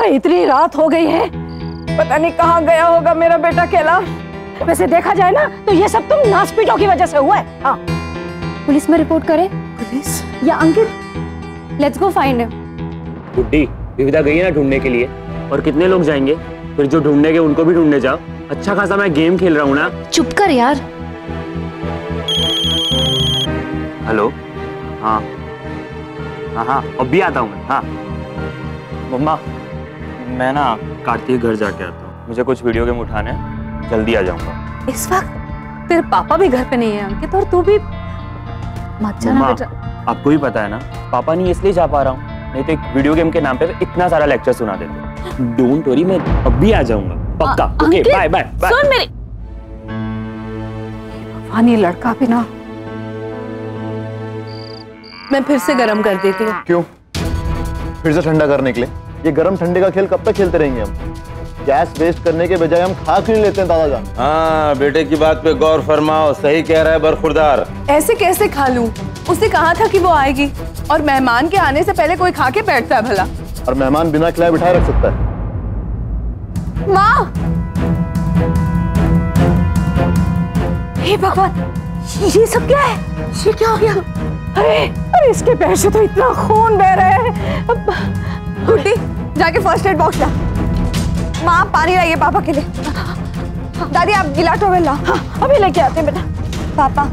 इतनी रात हो गई है, पता नहीं कहाँ गया होगा मेरा बेटा कैलाश। वैसे देखा जाए ना तो ये सब तुम नासपीटों की वजह से हुआ है। हाँ, पुलिस में रिपोर्ट करें? पुलिस या अंकित, लेट्स गो फाइंड हिम। गुड्डी, विविधा गई है ना ढूंढने के लिए, और कितने लोग जाएंगे? फिर जो ढूंढने के उनको भी ढूंढने जाओ। अच्छा खासा मैं गेम खेल रहा हूँ ना। चुप कर यार। हेलो, हाँ हाँ हाँ, अभी आता हूँ मैं। हाँ मम्मा, मैं ना कार्तिक घर जाके आता हूँ, मुझे कुछ वीडियो गेम उठाने हैं, जल्दी आ जाऊंगा। इस वक्त तेरे पापा भी घर पे नहीं है अंकित, और तू भी मत जाना बेटा। आपको भी पता है ना, पापा नहीं इसलिए जा पा रहा हूँ, नहीं तो एक वीडियो गेम के नाम पे इतना सारा लेक्चर सुना देते। डोंट वरी, मैं अभी आ जाऊंगा पक्का। Okay, bye bye bye. सुन मेरी, भगवान ये लड़का भी ना, मैं फिर से गरम कर देती हूँ। क्यों? फिर से ठंडा करने के लिए? ये गरम ठंडे का खेल कब तक खेलते रहेंगे हम? गैस वेस्ट करने के बजाय हम खा क्यों लेते हैं दादा जान? हाँ, बेटे की बात पे गौर फरमाओ, सही कह रहा है बरखुरदार। ऐसे कैसे खा लूं? उसने कहा था कि वो आएगी, और मेहमान के आने से पहले कोई खा के बैठता है भला? और मेहमान बिना खिलाए बिठाए रख सकता है? माँ! हे भगवान, ये सब क्या है? ये क्या हो गया? अरे इसके पैर से तो इतना खून बह रहा है। गुड्डी, जाके फर्स्ट एड बॉक्स ला। माँ, पानी लाइए पापा के लिए। दादी, आप गीला टॉवेल लाओ। हाँ, अभी लेके आते हैं बेटा। पापा,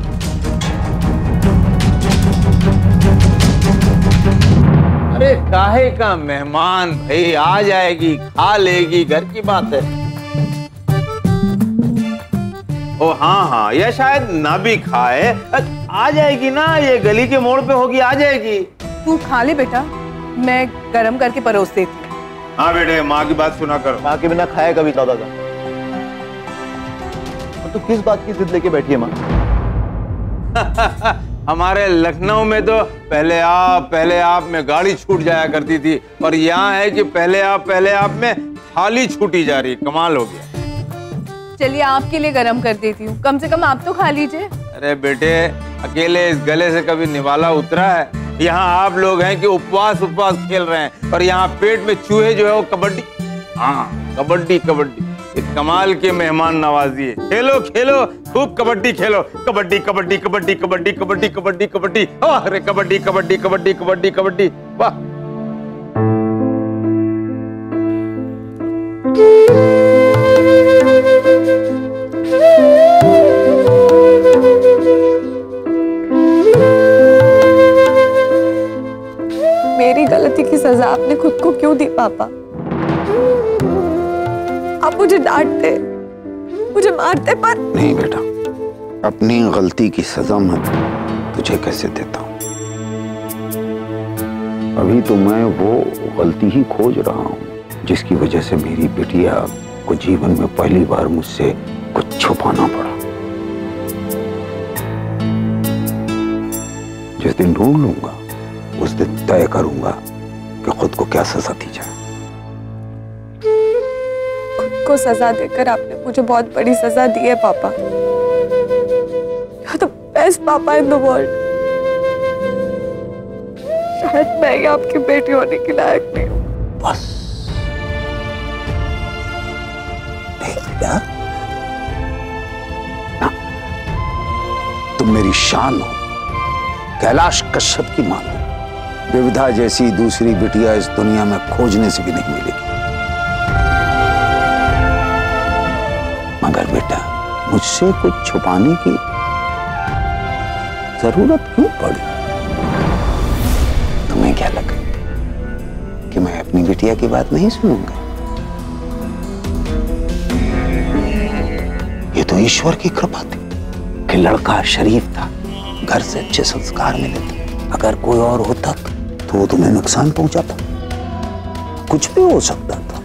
अरे काहे का मेहमान भाई, आ जाएगी, खा लेगी, घर की बात है। ओ हाँ हाँ, ये शायद ना भी खाए, आ जाएगी ना, ये गली के मोड़ पे होगी, आ जाएगी। तू खा ले बेटा, मैं गरम करके परोस देती हूँ। हाँ बेटे, माँ की बात सुना करो। माँ के बिना खाया कभी दादा जान? और तू किस बात की जिद लेके बैठी है माँ? हमारे लखनऊ में तो पहले आप में गाड़ी छूट जाया करती थी, और यहाँ है कि पहले आप में थाली छूटी जा रही। कमाल हो गया। चलिए, आपके लिए गरम कर देती हूँ, कम से कम आप तो खा लीजिए। अरे बेटे, अकेले इस गले से कभी निवाला उतरा है? यहाँ आप लोग हैं कि उपवास खेल रहे हैं, और यहाँ पेट में चूहे जो है वो कबड्डी। हाँ, कबड्डी। एक कमाल के मेहमान नवाजी है। खेलो खेलो, खूब कबड्डी खेलो। कबड्डी। अरे कबड्डी, वाह। मेरी गलती की सजा आपने खुद को क्यों दी पापा? आप मुझे डांटते, मुझे मारते, पर नहीं बेटा, अपनी गलती की सजा मैं तुझे कैसे देता हूँ? अभी तो मैं वो गलती ही खोज रहा हूँ जिसकी वजह से मेरी बिटिया को जीवन में पहली बार मुझसे कुछ छुपाना पड़ा। जिस दिन ढूंढ लूंगा उस दिन तय करूंगा कि खुद को क्या सजा दी जाए। खुद को सजा देकर आपने मुझे बहुत बड़ी सजा दी है पापा। You're the best पापा in the world। शायद मैं ही आपकी बेटी होने के लायक नहीं हूँ। बस बेटा, ना तुम मेरी शान हो, कैलाश कश्यप की मान हो। विविधा जैसी दूसरी बिटिया इस दुनिया में खोजने से भी नहीं मिलेगी। मगर बेटा, मुझसे कुछ छुपाने की जरूरत क्यों पड़ी? तुम्हें क्या लगा कि मैं अपनी बिटिया की बात नहीं सुनूंगा? ये तो ईश्वर की कृपा थी कि लड़का शरीफ था, घर से अच्छे संस्कार मिले थे। अगर कोई और होता तो वो तुम्हें नुकसान पहुंचाता, कुछ भी हो सकता था।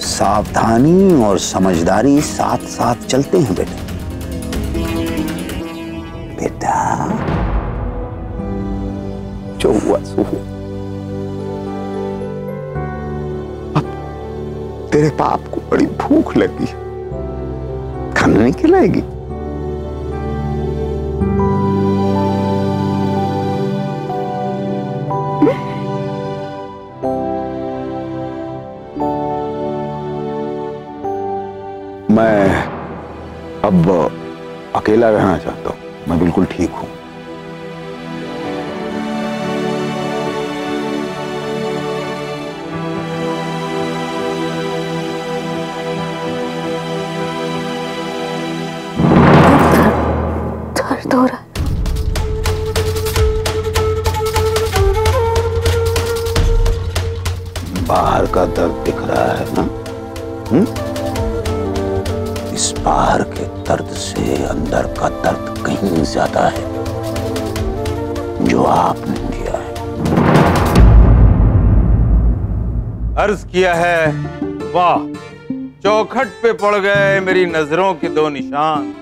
सावधानी और समझदारी साथ साथ चलते हैं बेटा। जो हुआ सो हुआ। अब तेरे बाप को बड़ी भूख लगी, खाना नहीं खिलाएगी? अब अकेला रहना चाहता हूँ। मैं बिल्कुल ठीक हूँ। दर्द हो रहा है। बाहर का दर्द दिख रहा है ना? इस बाहर के दर्द से अंदर का दर्द कहीं ज्यादा है, जो आपने किया है। अर्ज किया है, वाह, चौखट पे पड़ गए मेरी नजरों के दो निशान,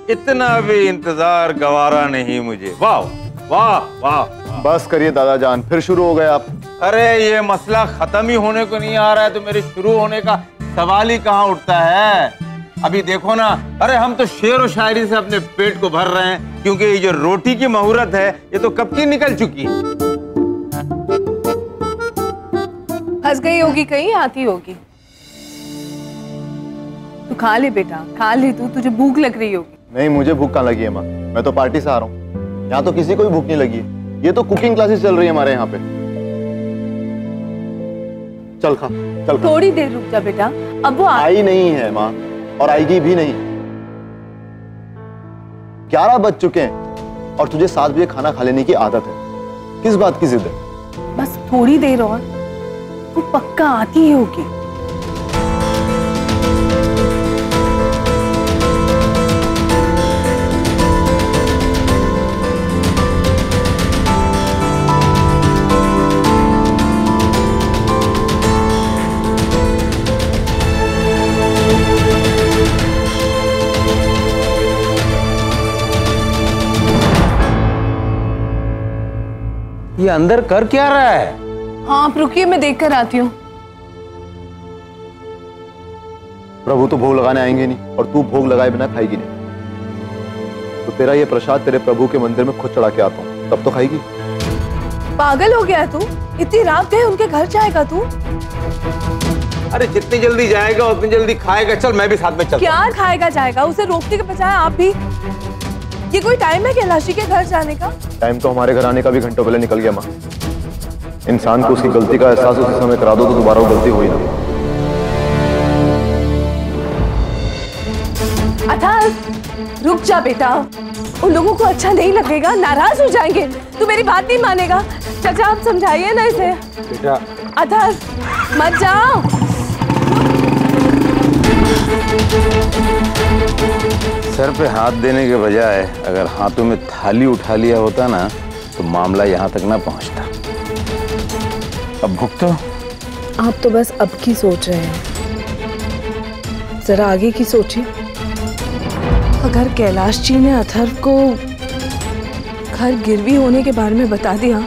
इतना भी इंतजार गवारा नहीं मुझे। वाह वाह वाह। बस करिए दादा जान, फिर शुरू हो गए आप। अरे ये मसला खत्म ही होने को नहीं आ रहा है तो मेरे शुरू होने का सवाल ही कहाँ उठता है। अभी देखो ना, अरे हम तो शेर और शायरी से अपने पेट को भर रहे हैं, क्योंकि ये जो रोटी की मुहूर्त है ये तो कब की निकल चुकी है। फंस गई होगी कहीं, आती होगी। तू खा ले बेटा, खा ले तू, तुझे भूख लग रही होगी। नहीं, मुझे भूख कहाँ लगी है माँ, मैं तो पार्टी से आ रहा हूँ। यहाँ तो किसी को भी भूख नहीं लगी है। ये तो कुकिंग क्लासेस चल रही है हमारे यहाँ पे। चल खा, चल खा। थोड़ी देर रुक जा बेटा, अब वो आई नहीं है माँ, और आएगी भी नहीं। 11 बज चुके हैं और तुझे 7 बजे खाना खा लेने की आदत है। किस बात की जिद है? बस थोड़ी देर और, वो पक्का आती ही होगी। ये अंदर कर क्या रहा है? हाँ आप रुकिए, मैं देख कर आती हूँ। प्रभु तो भोग लगाने आएंगे नहीं, और तू भोग लगाए बिना खाएगी नहीं। तो तेरा ये प्रसाद तेरे प्रभु के मंदिर में खुद चढ़ा के आता हूँ, तब तो खाएगी। पागल हो गया तू? इतनी रात है, उनके घर जाएगा तू? अरे जितनी जल्दी जाएगा उतनी जल्दी खाएगा। चल मैं भी साथ में चलता हूं। क्या खाएगा जाएगा? उसे रोकने के बजाय आप भी। ये कोई टाइम है कैलाशी के घर जाने का? टाइम तो हमारे घर आने का भी घंटों पहले निकल गया माँ। इंसान को उसकी गलती का एहसास उसी समय करा दो तो दोबारा वो गलती हुई ना। अथर्व, रुक जा बेटा, उन लोगों को अच्छा नहीं लगेगा, नाराज हो जाएंगे। तू मेरी बात नहीं मानेगा। चाचा आप समझाइए ना इसे। बेटा अथर्व मत जाओ। सर पे हाथ देने के बजाय अगर हाथों में थाली उठा लिया होता ना तो मामला यहाँ तक ना पहुँचता। अब भुगतो। आप तो बस अब की सोच रहे हैं, जरा आगे की सोचिए। अगर कैलाश जी ने अथर्व को घर गिरवी होने के बारे में बता दिया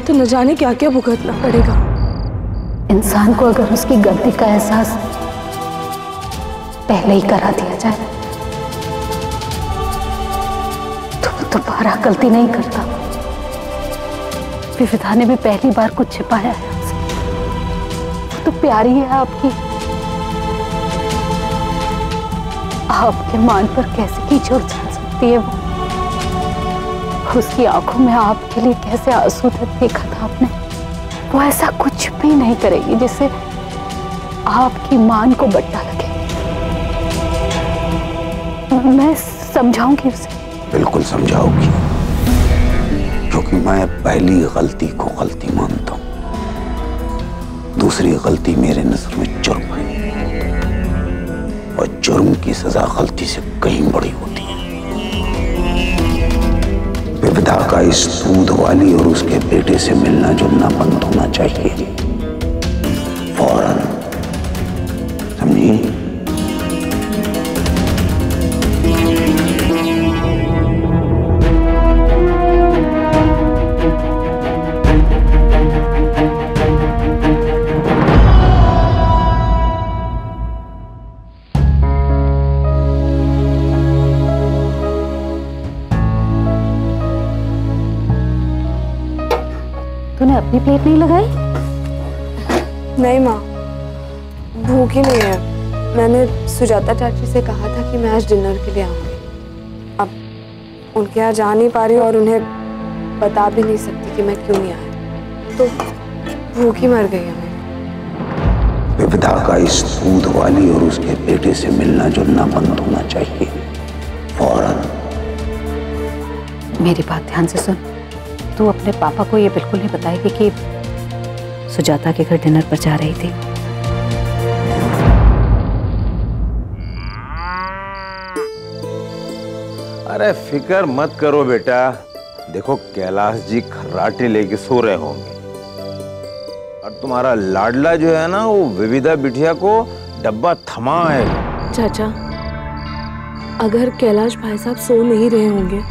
तो न जाने क्या क्या भुगतना पड़ेगा। इंसान को अगर उसकी गलती का एहसास पहले ही करा दिया जाए तो वो दोबारा गलती नहीं करता। विविधा ने भी पहली बार कुछ छिपाया है आपसे। वो तो प्यारी है आपकी। आपके मान पर कैसे कीचड़ उछल सकती है वो? उसकी आंखों में आपके लिए कैसे आंसू थे, देखा था आपने। वो ऐसा कुछ भी नहीं करेगी जिससे आपकी मान को बट्टा लगे। मैं समझाऊंगी उसे। बिल्कुल समझाओगी, क्योंकि मैं पहली गलती को गलती मानता हूं। दूसरी गलती मेरे नजर में जुर्म है, और जुर्म की सजा गलती से कहीं बड़ी होती है। विविधा का इस दूध वाली और उसके बेटे से मिलना जुलना बंद होना चाहिए फौरन, समझी? तूने अपनी प्लेट नहीं लगाई? नहीं माँ, भूख ही नहीं है। मैंने सुजाता चाची से कहा था कि मैं आज डिनर के लिए आऊंगी। अब उनके यहाँ जा नहीं पा रही और उन्हें बता भी नहीं सकती कि मैं क्यों नहीं आई, तो भूख ही मर गई हमें। विविधा का इस दूध वाली और उसके बेटे से मिलना जुलना बंद होना चाहिए फौरन। मेरी बात ध्यान से सुन। तू अपने पापा को ये बिल्कुल नहीं बताएगी कि सुजाता के घर डिनर पर जा रही थी। अरे फिक्र मत करो बेटा, देखो कैलाश जी खर्राटे लेके सो रहे होंगे और तुम्हारा लाडला जो है ना वो विविधा बिटिया को डब्बा थमा है। चाचा, अगर कैलाश भाई साहब सो नहीं रहे होंगे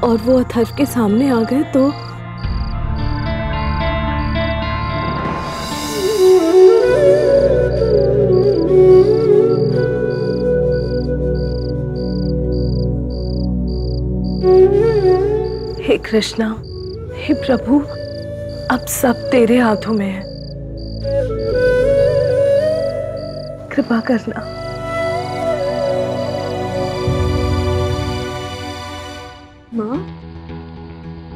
और वो अथर्व के सामने आ गए तो हे कृष्णा, हे प्रभु, अब सब तेरे हाथों में है, कृपा करना। माँ,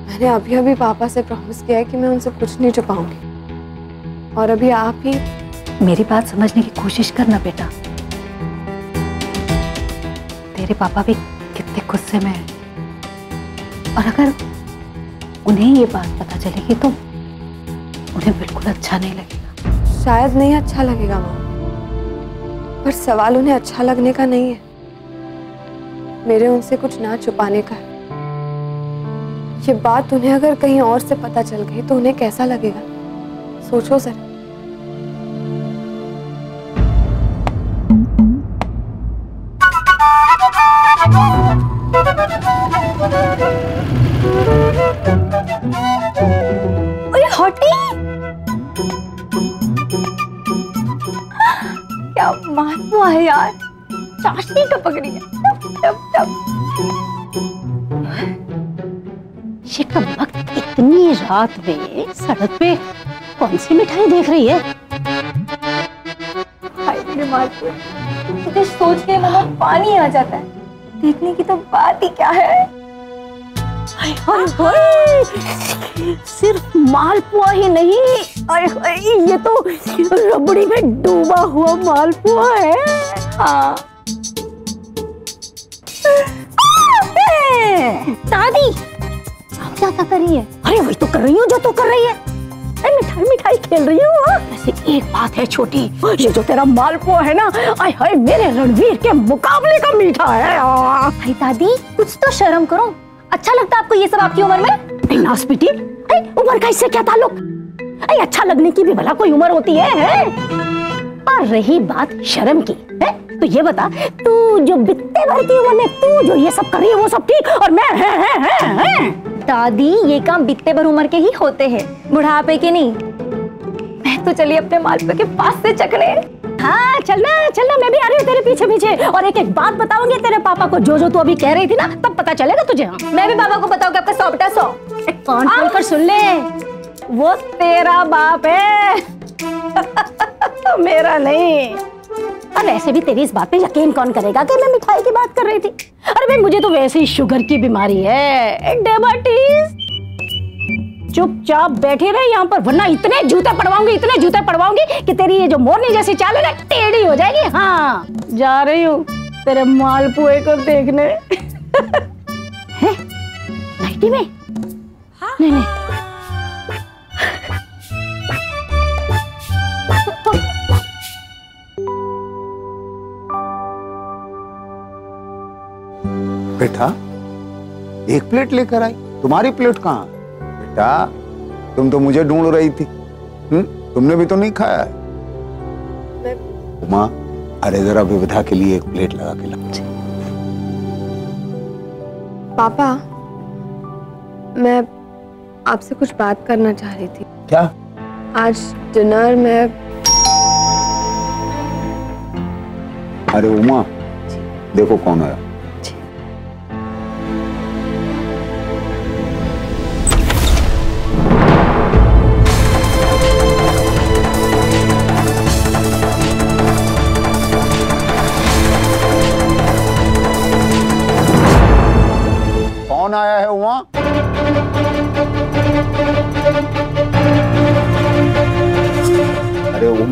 मैंने अभी पापा से प्रॉमिस किया है कि मैं उनसे कुछ नहीं छुपाऊंगी और अभी आप ही मेरी बात समझने की कोशिश करना बेटा। तेरे पापा भी कितने गुस्से में हैं और अगर उन्हें ये बात पता चलेगी तो उन्हें बिल्कुल अच्छा नहीं लगेगा। शायद नहीं अच्छा लगेगा माँ, पर सवाल उन्हें अच्छा लगने का नहीं है, मेरे उनसे कुछ ना छुपाने का है। ये बात उन्हें अगर कहीं और से पता चल गई तो उन्हें कैसा लगेगा, सोचो सर। हॉटी, क्या मालपुआ है यार, चाशनी टपक रही है। टप टप। ये कब वक्त इतनी रात में सड़क पे कौन सी मिठाई देख रही है? हाय मेरे मालपुआ, मुझे सोच के मुंह में पानी आ जाता है। देखने की तो बात ही क्या है। हाय हाय हाय, सिर्फ मालपुआ ही नहीं, हाय हाय, ये तो रबड़ी में डूबा हुआ मालपुआ है। हाँ। दादी, आप क्या कर रही है? अरे वही तो कर रही हूँ जो तू कर रही है। मिठाई मिठाई खेल रही हूँ। वैसे एक बात है छोटी, ये जो तेरा मालपुआ है ना, आय हाय मेरे रणवीर के मुकाबले का मीठा है। भाई दादी, कुछ तो शर्म करो। अच्छा लगता है आपको ये सब आपकी उम्र में? नास बेटी, उम्र का इससे क्या ताल्लुक? अच्छा लगने की भी भला कोई उम्र होती है? और रही बात शर्म की, है? तो ये बता, तू जो बित्ते भर की उम्र में तू जो ये सब कर रही है वो सब ठीक, और मैं है? दादी, ये काम बित्ते भर उम्र के ही होते हैं, बुढ़ापे के नहीं। मैं तो चली अपने मालपुए के पास से चखने। हाँ चलना चलना, मैं भी आ रही हूँ तेरे पीछे पीछे, और एक एक बात बताऊंगी तेरे पापा को, जो जो तू अभी कह रही थी ना, तब पता चलेगा तुझे। मैं भी पापा को बताऊंगी आपका 100 बटा 100। कान खोलकर सुन ले, वो तेरा बाप है मेरा नहीं। और ऐसे भी तेरी इस बात पे यकीन कौन करेगा कि मैं मिठाई की बात कर रही थी? अरे भाई, मुझे तो वैसे ही शुगर की बीमारी है, डायबिटीज। चुपचाप बैठे रहे यहाँ पर, वरना इतने जूते पड़वाऊंगी कि तेरी ये जो मोरनी जैसी चाल है ना, टेढ़ी हो जाएगी। हाँ, जा रही हूँ तेरे मालपुए को देखने। हैं? नाइटी में? हाँ? नहीं। बेटा, एक प्लेट लेकर आई, तुम्हारी प्लेट कहाँ? बेटा, तुम तो मुझे ढूंढ रही थी। तुमने भी तो नहीं खाया है। उमा, अरे जरा विविधा के लिए एक प्लेट लगा के ला। पापा, मैं आपसे कुछ बात करना चाह रही थी। क्या? आज डिनर में। अरे उमा, देखो कौन आया।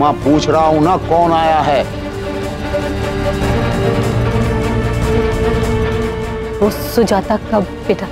मैं पूछ रहा हूं ना कौन आया है? वो सुजाता का बेटा।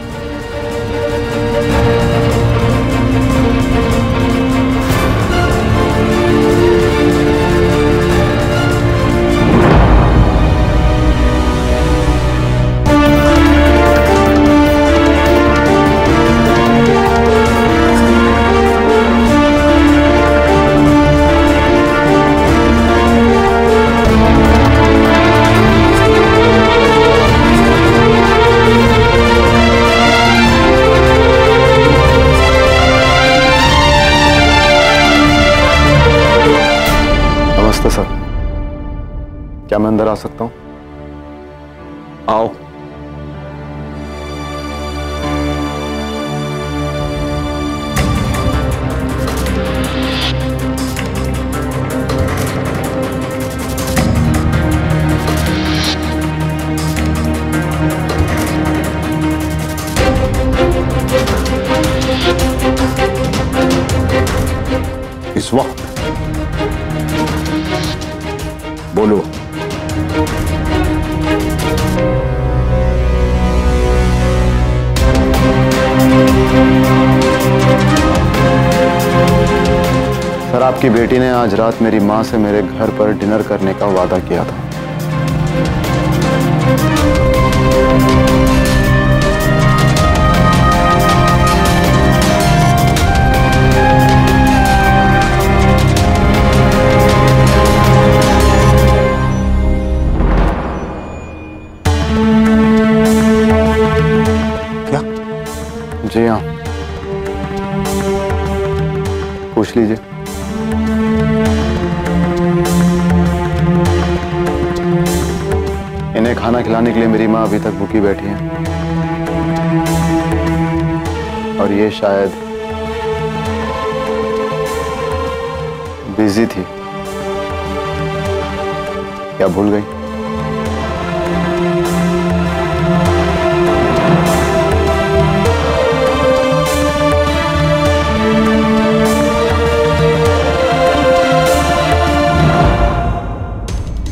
सर, क्या मैं अंदर आ सकता हूं? आओ। इस वक्त बोलो। सर, आपकी बेटी ने आज रात मेरी मां से मेरे घर पर डिनर करने का वादा किया था। जी हाँ, पूछ लीजिए। इन्हें खाना खिलाने के लिए मेरी माँ अभी तक भूखी बैठी है और ये शायद बिजी थी। क्या भूल गई?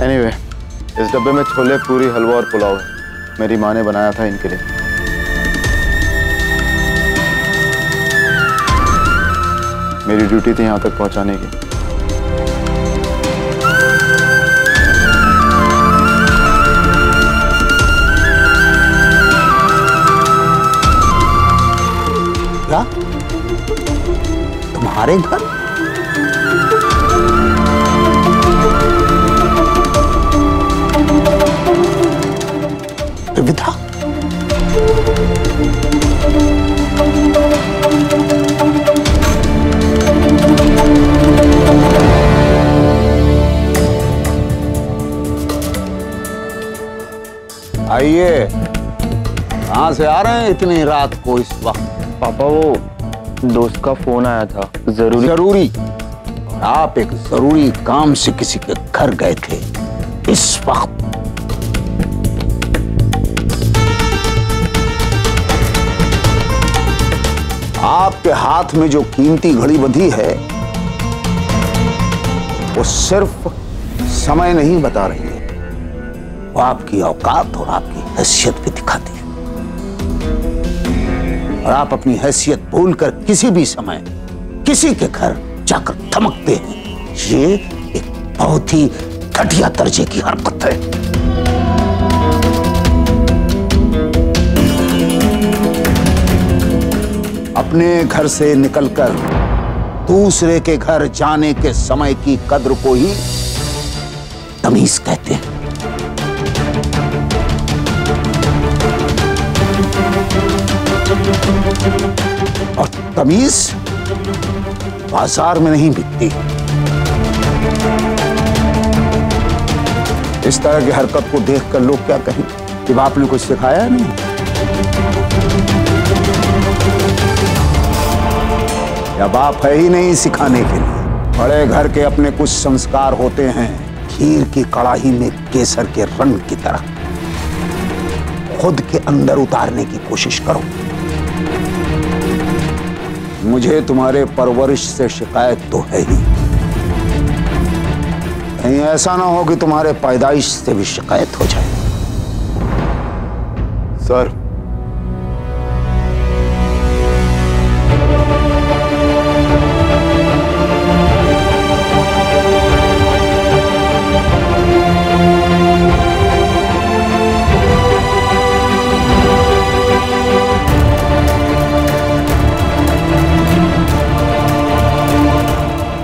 Anyway, इस डब्बे में छोले, पूरी, हलवा और पुलाव है। मेरी माँ ने बनाया था इनके लिए। मेरी ड्यूटी थी यहाँ तक पहुँचाने की। क्या? तुम्हारे घर? विधा? आइए। कहाँ से आ रहे हैं इतनी रात को इस वक्त? पापा, वो दोस्त का फोन आया था। जरूरी? और आप एक जरूरी काम से किसी के घर गए थे इस वक्त? आपके हाथ में जो कीमती घड़ी बंधी है वो सिर्फ समय नहीं बता रही है, वो आपकी औकात और आपकी हैसियत भी दिखाती है। और आप अपनी हैसियत भूलकर किसी भी समय किसी के घर जाकर धमकते हैं, ये एक बहुत ही घटिया दर्जे की हरकत है। अपने घर से निकलकर दूसरे के घर जाने के समय की कद्र को ही तमीज कहते हैं। और तमीज बाजार में नहीं बिकती। इस तरह की हरकत को देखकर लोग क्या कहें कि बाप ने कुछ सिखाया नहीं। या बाप है ही नहीं सिखाने के लिए। बड़े घर के अपने कुछ संस्कार होते हैं, खीर की कड़ाही में केसर के रंग की तरह। खुद के अंदर उतारने की कोशिश करो। मुझे तुम्हारे परवरिश से शिकायत तो है ही, कहीं ऐसा ना हो कि तुम्हारे पैदाइश से भी शिकायत हो जाए। सर,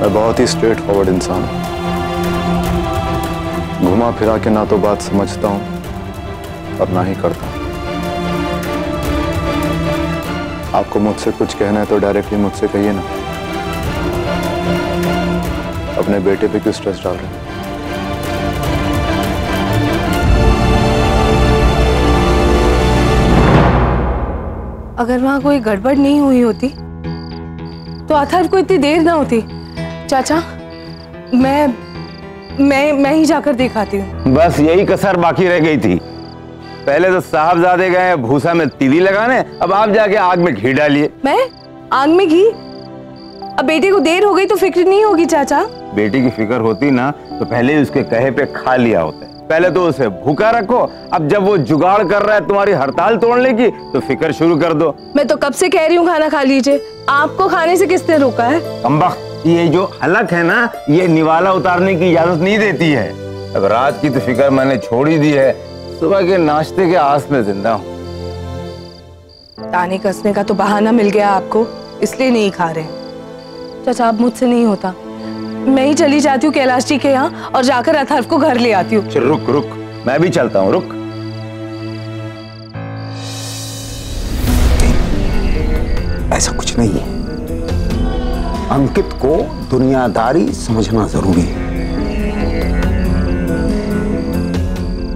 मैं बहुत ही स्ट्रेट फॉरवर्ड इंसान हूं। घुमा फिरा के ना तो बात समझता हूं और ना ही करता हूं। आपको मुझसे कुछ कहना है तो डायरेक्टली मुझसे कहिए ना। अपने बेटे पे क्यों स्ट्रेस डाल रहे हैं? अगर वहां कोई गड़बड़ नहीं हुई होती तो अथर्व को इतनी देर ना होती। चाचा, मैं ही जाकर दिखाती हूँ। बस यही कसर बाकी रह गई थी। पहले तो साहबजादे गए भूसा में तीली लगाने, अब आप जाके आग में घी डालिए। मैं आग में घी? अब बेटे को देर हो गई तो फिक्र नहीं होगी चाचा? बेटी की फिक्र होती ना तो पहले ही उसके कहे पे खा लिया होता। पहले तो उसे भूखा रखो, अब जब वो जुगाड़ कर रहा है तुम्हारी हड़ताल तोड़ने की तो फिक्र शुरू कर दो। मैं तो कब से कह रही हूँ खाना खा लीजिए, आपको खाने से किसने रोका है? कमबख्त, ये जो हलक है ना, ये निवाला उतारने की इजाजत नहीं देती है। अब रात की तो फिक्र मैंने छोड़ ही दी है, सुबह के नाश्ते के आस में जिंदा हूँ। ताने कसने का तो बहाना मिल गया आपको, इसलिए नहीं खा रहे। चाचा, अब मुझसे नहीं होता, मैं ही चली जाती हूँ कैलाश जी के यहाँ और जाकर अथर्व को घर ले आती हूँ। रुक रुक, मैं भी चलता हूँ, रुक। ऐसा कुछ नहीं है। अंकित को दुनियादारी समझना जरूरी है।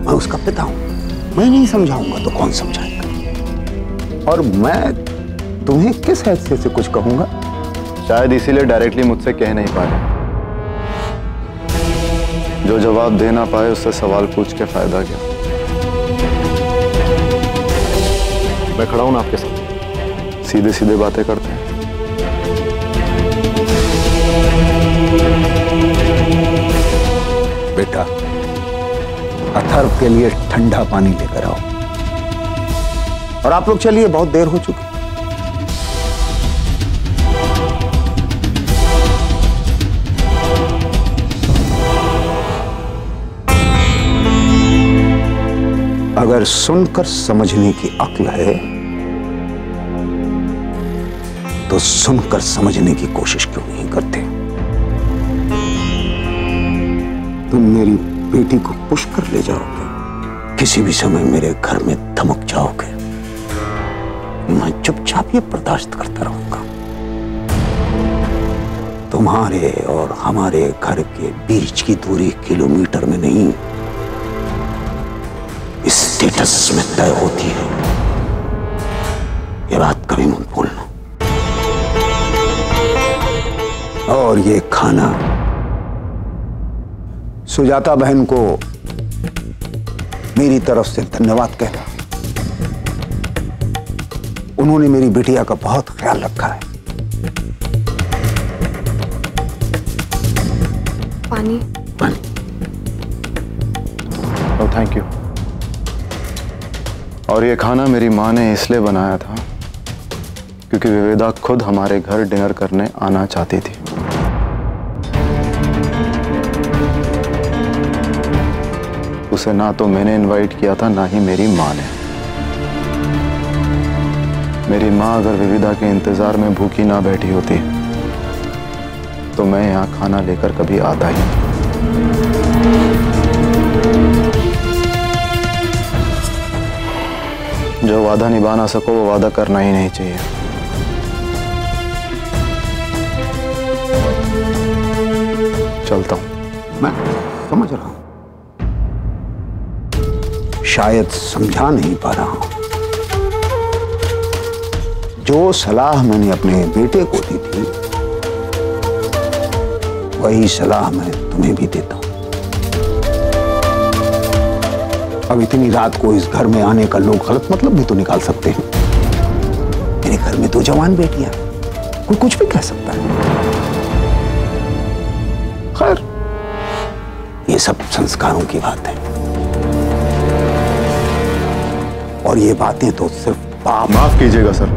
मैं उसका पिता हूं, मैं नहीं समझाऊंगा तो कौन समझाएगा? और मैं तुम्हें किस हैसियत से कुछ कहूंगा? शायद इसीलिए डायरेक्टली मुझसे कह नहीं पा रहे। जो जवाब दे ना पाए उससे सवाल पूछ के फायदा क्या? मैं खड़ा हूं ना आपके साथ, सीधे सीधे बातें करते हैं। बेटा, अथर्व के लिए ठंडा पानी लेकर आओ। और आप लोग चलिए, बहुत देर हो चुकी। अगर सुनकर समझने की अक्ल है तो सुनकर समझने की कोशिश क्यों नहीं करते? तुम मेरी बेटी को पुश कर ले जाओगे, किसी भी समय मेरे घर में धमक जाओगे, मैं चुपचाप ये बर्दाश्त करता रहूंगा। तुम्हारे और हमारे घर के बीच की दूरी किलोमीटर में नहीं, स्टेटस में तय होती है। ये बात कभी मत भूलना। और ये खाना सुजाता बहन को मेरी तरफ से धन्यवाद कहना। उन्होंने मेरी बिटिया का बहुत ख्याल रखा है। पानी? पानी। ओह, थैंक यू। और ये खाना मेरी माँ ने इसलिए बनाया था क्योंकि विवेदा खुद हमारे घर डिनर करने आना चाहती थी। उसे ना तो मैंने इनवाइट किया था, ना ही मेरी माँ ने। मेरी माँ अगर विविधा के इंतजार में भूखी ना बैठी होती तो मैं यहाँ खाना लेकर कभी आता ही नहीं। जो वादा निभा ना सको वो वादा करना ही नहीं चाहिए। चलता हूं। मैं समझ रहा हूं, शायद समझा नहीं पा रहा हूं। जो सलाह मैंने अपने बेटे को दी थी वही सलाह मैं तुम्हें भी देता हूं। अब इतनी रात को इस घर में आने का लोग गलत मतलब भी तो निकाल सकते हैं। मेरे घर में दो जवान बेटियां, कोई कुछ भी कह सकता है। खैर, ये सब संस्कारों की बात है, और ये बातें तो सिर्फ बाप। माफ कीजिएगा सर,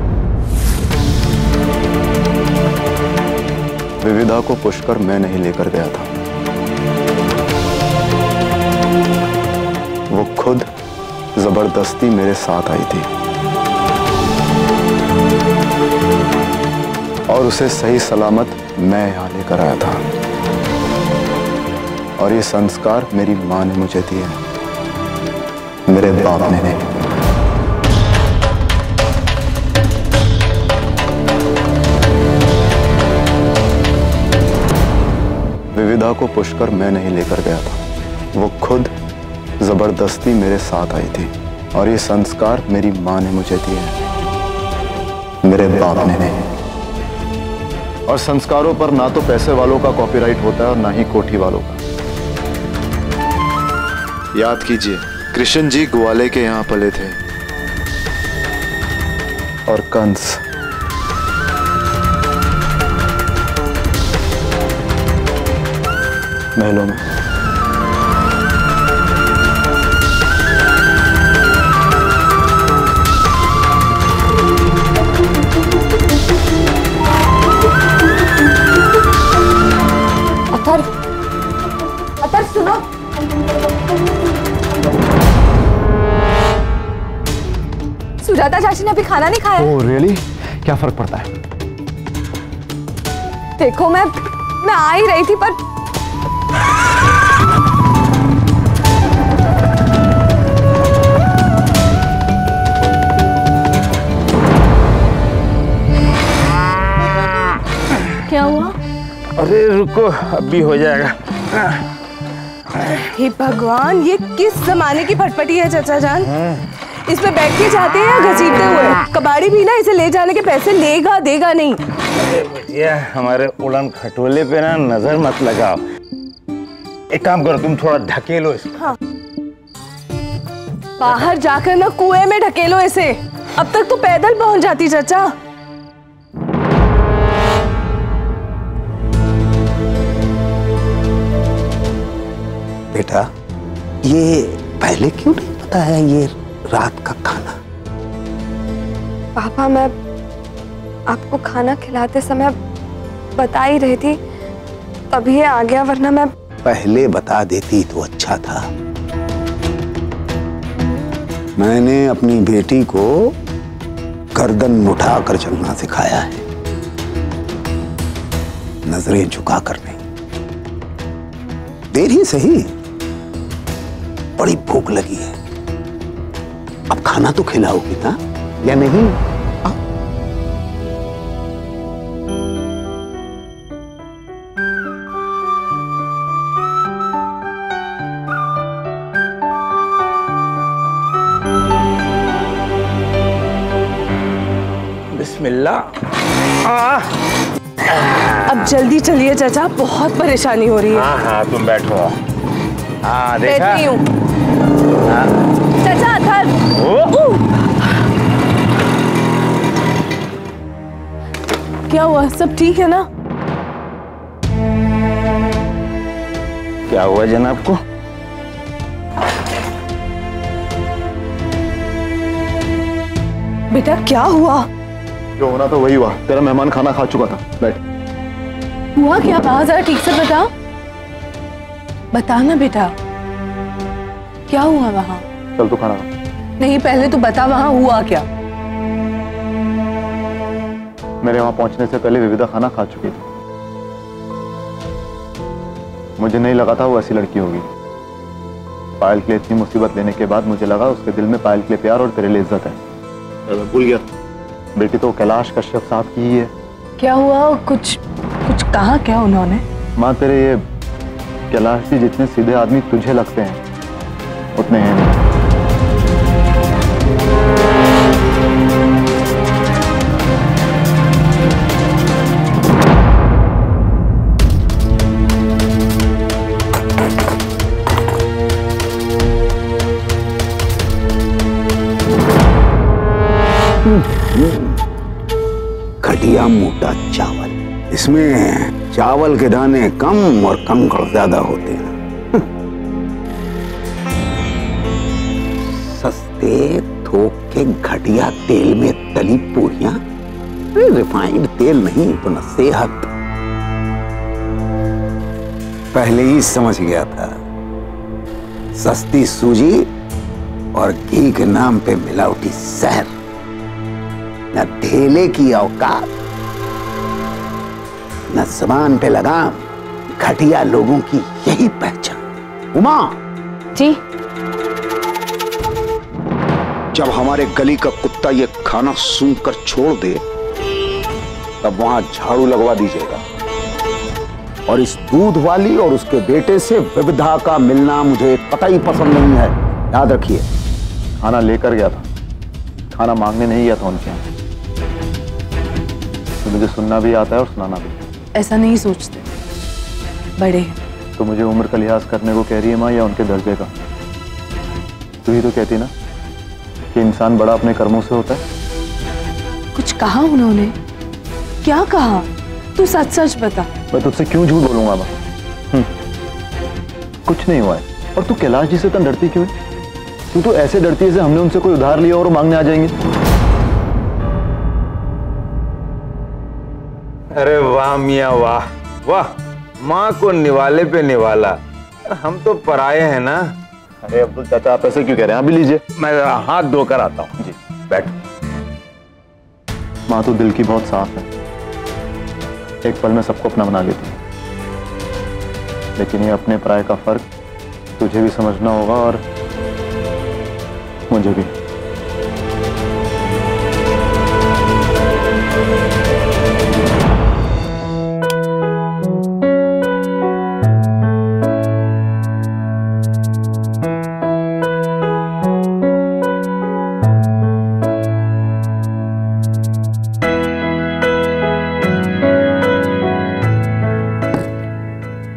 विविधा को पुष्कर मैं नहीं लेकर गया था, वो खुद जबरदस्ती मेरे साथ आई थी और उसे सही सलामत मैं यहां लेकर आया था, और ये संस्कार मेरी मां ने मुझे दिए, मेरे बाप ने नहीं। विविधा को पुष्कर मैं नहीं लेकर गया था, वो खुद जबरदस्ती मेरे साथ आई थी, और ये संस्कार मेरी मां ने मुझे दिए, मेरे बाप ने नहीं। और संस्कारों पर ना तो पैसे वालों का कॉपीराइट होता है और ना ही कोठी वालों का। याद कीजिए, कृष्ण जी ग्वाले के यहां पले थे और कंस महलों में। अतर सुनो, सुजाता चाची ने अभी खाना नहीं खाया। Oh really? क्या फर्क पड़ता है? देखो मैं आ ही रही थी, पर क्या हुआ? अरे रुको, अभी हो जाएगा। हे भगवान, ये किस जमाने की फटफटी है चाचा जान? इसमें बैठ के जाते हैं या घसीटते हुए? कबाड़ी भी ना इसे ले जाने के पैसे लेगा देगा नहीं। भैया हमारे उड़न खटोले पे ना नजर मत लगाओ। एक काम करो, तुम थोड़ा ढकेलो इसको। हाँ। बाहर जाकर ना कुएं में ढकेलो इसे। अब तक तो पैदल पहुंच जाती चाचा। बेटा, ये पहले क्यों नहीं बताया ये रात का खाना? पापा, मैं आपको खाना खिलाते समय बता ही रही थी, तभी ये आ गया, वरना मैं पहले बता देती तो अच्छा था। मैंने अपनी बेटी को गर्दन उठाकर चलना सिखाया है, नजरें झुकाकर नहीं। देर ही सही, बड़ी भूख लगी है, अब खाना तो खिलाओगी ना या नहीं? बिस्मिल्लाह। अब जल्दी चलिए चाचा, बहुत परेशानी हो रही है। हाँ हाँ, तुम बैठो। हाँ देखा? बैठी हूँ। चाचा अथर। क्या हुआ? सब ठीक है ना? क्या हुआ जनाब को? बेटा क्या हुआ? जो होना था वही हुआ। तेरा मेहमान खाना खा चुका था। बैठ। हुआ क्या? कहा जरा ठीक से बता। बता ना बेटा, क्या हुआ वहाँ? चल तू खाना खा। नहीं, पहले तो बता वहाँ हुआ क्या? मेरे वहां पहुंचने से पहले विविधा खाना खा चुकी थी। मुझे नहीं लगा था वो ऐसी लड़की होगी। पायल के लिए इतनी मुसीबत लेने के बाद मुझे लगा उसके दिल में पायल के लिए प्यार और तेरे लिए इज्जत है। मैं भूल गया। बेटी तो कैलाश कश्यप साहब की ही है। क्या हुआ? कुछ कहा क्या उन्होंने? माँ, तेरे ये कैलाश जी जितने सीधे आदमी तुझे लगते हैं उतने हैं नहीं। घटिया मोटा चावल, इसमें चावल के दाने कम और कंकड़ ज्यादा होते हैं। कहते थोक के घटिया तेल में तली पूरियां, रिफाइंड तेल नहीं तो न सेहत। पहले ही समझ गया था, सस्ती सूजी और घी के नाम पे मिलावटी शहर, न ढेले की औकात, न जबान पे लगाम, घटिया लोगों की यही पहचान। उमा जी। जब हमारे गली का कुत्ता ये खाना सूंघ कर छोड़ दे, तब वहां झाड़ू लगवा दीजिएगा। और इस दूध वाली और उसके बेटे से विविधा का मिलना मुझे कतई पसंद नहीं है, याद रखिए। खाना लेकर गया था, खाना मांगने नहीं गया था उनके यहाँ। तो मुझे सुनना भी आता है और सुनाना भी। ऐसा नहीं सोचते, बड़े हैं। तो मुझे उम्र का लिहाज करने को कह रही है माँ, या उनके दर्जे का? तू ही तो कहती ना कि इंसान बड़ा अपने कर्मों से होता है। कुछ कहा उन्होंने? क्या कहा? तू सच सच बता। मैं तुझसे क्यों झूठ बोलूंगा माँ? कुछ नहीं हुआ है। और तू कैलाश जी से इतना डरती क्यों है? तू तो ऐसे डरती है जैसे हमने उनसे कोई उधार लिया और वो मांगने आ जाएंगे। अरे वाह मियाँ वाह वाह, माँ को निवाले पे निवाला। हम तो पराये हैं ना। अरे अब्दुल चाचा, आप ऐसे क्यों कह रहे हैं? अभी लीजिए, मैं हाथ धोकर आता हूँ। जी बैठ। माँ तो दिल की बहुत साफ है, एक पल में सबको अपना बना लेती है। लेकिन ये अपने पराये का फर्क तुझे भी समझना होगा और मुझे भी।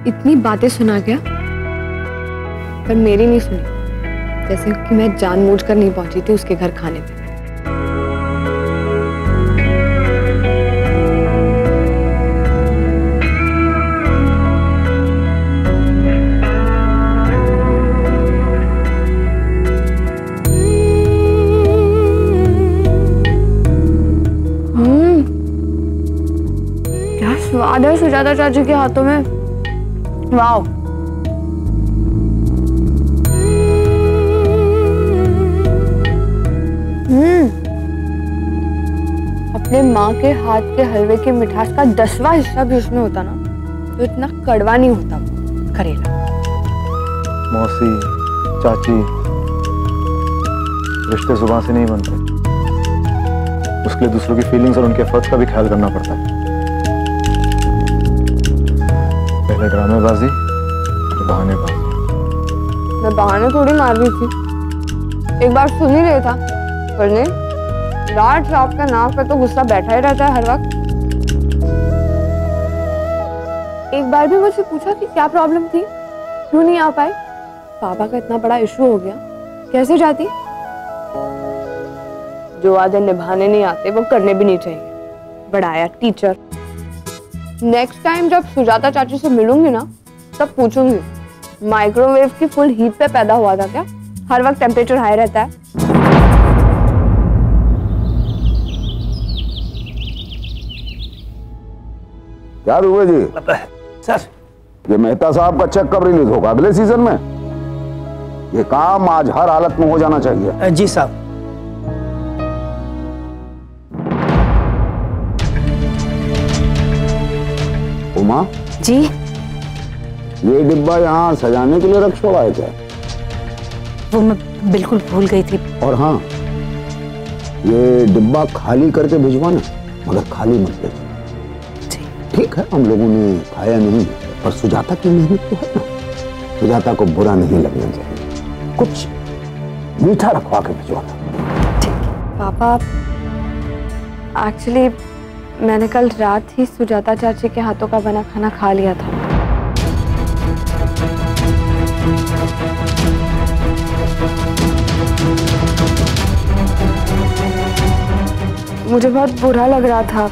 इतनी बातें सुना गया, पर मेरी नहीं सुनी, जैसे कि मैं जानबूझकर नहीं पहुंची थी उसके घर खाने पे। क्या स्वाद है सुजाता चाची के हाथों में। वाओ। अपने माँ के हाथ के हलवे की मिठास का 10वां हिस्सा भी उसमें होता ना, तो इतना कड़वा नहीं होता करेला। मौसी, चाची, रिश्ते जुबान से नहीं बनते, उसके लिए दूसरों की फीलिंग्स और उनके एफर्ट्स का भी ख्याल करना पड़ता है। पहले ड्रामेबाजी, फिर बहानेबाजी। मैं बहाने थोड़ी मार रही थी, एक बार सुन ही रहा था, पर नहीं, लाट साहब का नाक पे तो गुस्सा बैठा ही रहता है हर वक्त। एक बार भी मुझसे पूछा कि क्या प्रॉब्लम थी, क्यों नहीं आ पाए। पापा का इतना बड़ा इशू हो गया, कैसे जाती। जो वादे निभाने नहीं आते वो करने भी नहीं चाहिए। बढ़ाया टीचर। नेक्स्ट टाइम जब सुजाता चाची से मिलूंगी ना, तब पूछूंगी माइक्रोवेव की फुल हीट पे पैदा हुआ था क्या? हर वक्त टेम्परेचर हाई रहता है। क्या हुआ जी? सर, ये मेहता साहब का चेक कब रिलीज होगा? अगले सीजन में? ये काम आज हर हालत में हो जाना चाहिए। जी साहब। उमा जी। ये डिब्बा यहाँ सजाने के लिए रख छोड़ा है क्या? वो मैं बिल्कुल भूल गई थी। और हाँ, ये डिब्बा खाली करके भिजवाना, मगर खाली मत भेजना। ठीक है, हम लोगों ने खाया नहीं, पर सुजाता की मेहनत तो है ना, सुजाता को बुरा नहीं लगना चाहिए। कुछ मीठा रखवा के भिजवाना। पापा, एक्चुअली मैंने कल रात ही सुजाता चाची के हाथों का बना खाना खा लिया था। मुझे बहुत बुरा लग रहा था।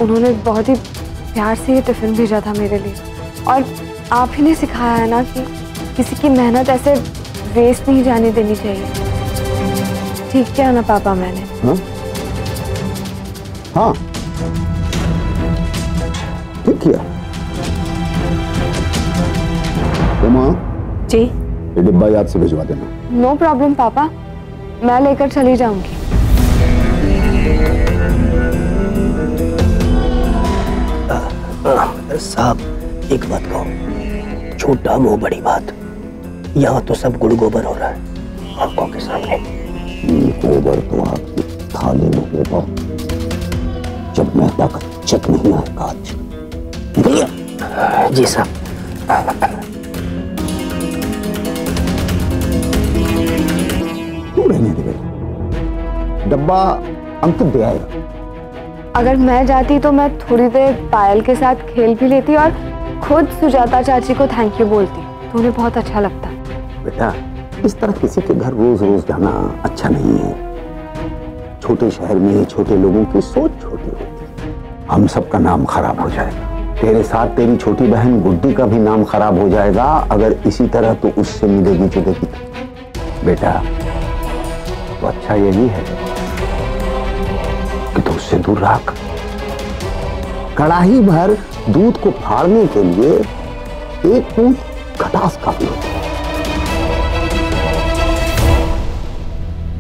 उन्होंने बहुत ही प्यार से ये टिफिन भेजा था मेरे लिए, और आप ही ने सिखाया है ना कि किसी की मेहनत ऐसे वेस्ट नहीं जाने देनी चाहिए। ठीक किया ना पापा मैंने। हाँ हाँ ठीक किया। उमा जी ये डिब्बा याद से भिजवा देना। नो प्रॉब्लम पापा, मैं लेकर चली जाऊंगी। साहब एक बात कहो, छोटा मुंह बड़ी बात। यहाँ तो सब गुड़ गोबर हो रहा है आंखों के सामने। गोबर तो आपकी थाली में होगा जब मेहता का चक नहीं आएगा। आज जी साहब। क्यों रहने दे बेटा, डब्बा अंकित दे आएगा। अगर मैं जाती तो मैं थोड़ी देर पायल के साथ खेल भी लेती और खुद सुजाता चाची को थैंक यू बोलती, तो उन्हें बहुत अच्छा लगता। बेटा इस तरह किसी के घर रोज रोज जाना अच्छा नहीं है। छोटे शहर में छोटे लोगों की सोच छोटी होती है। हम सबका नाम खराब हो जाएगा। तेरे साथ तेरी छोटी बहन गुड्डी का भी नाम खराब हो जाएगा अगर इसी तरह तू उससे मिलेगी जुलेगी। बेटा तो अच्छा यही है कि तू उससे दूर रख। कड़ाही भर दूध को फाड़ने के लिए एक बूंद खटास काफी होती है।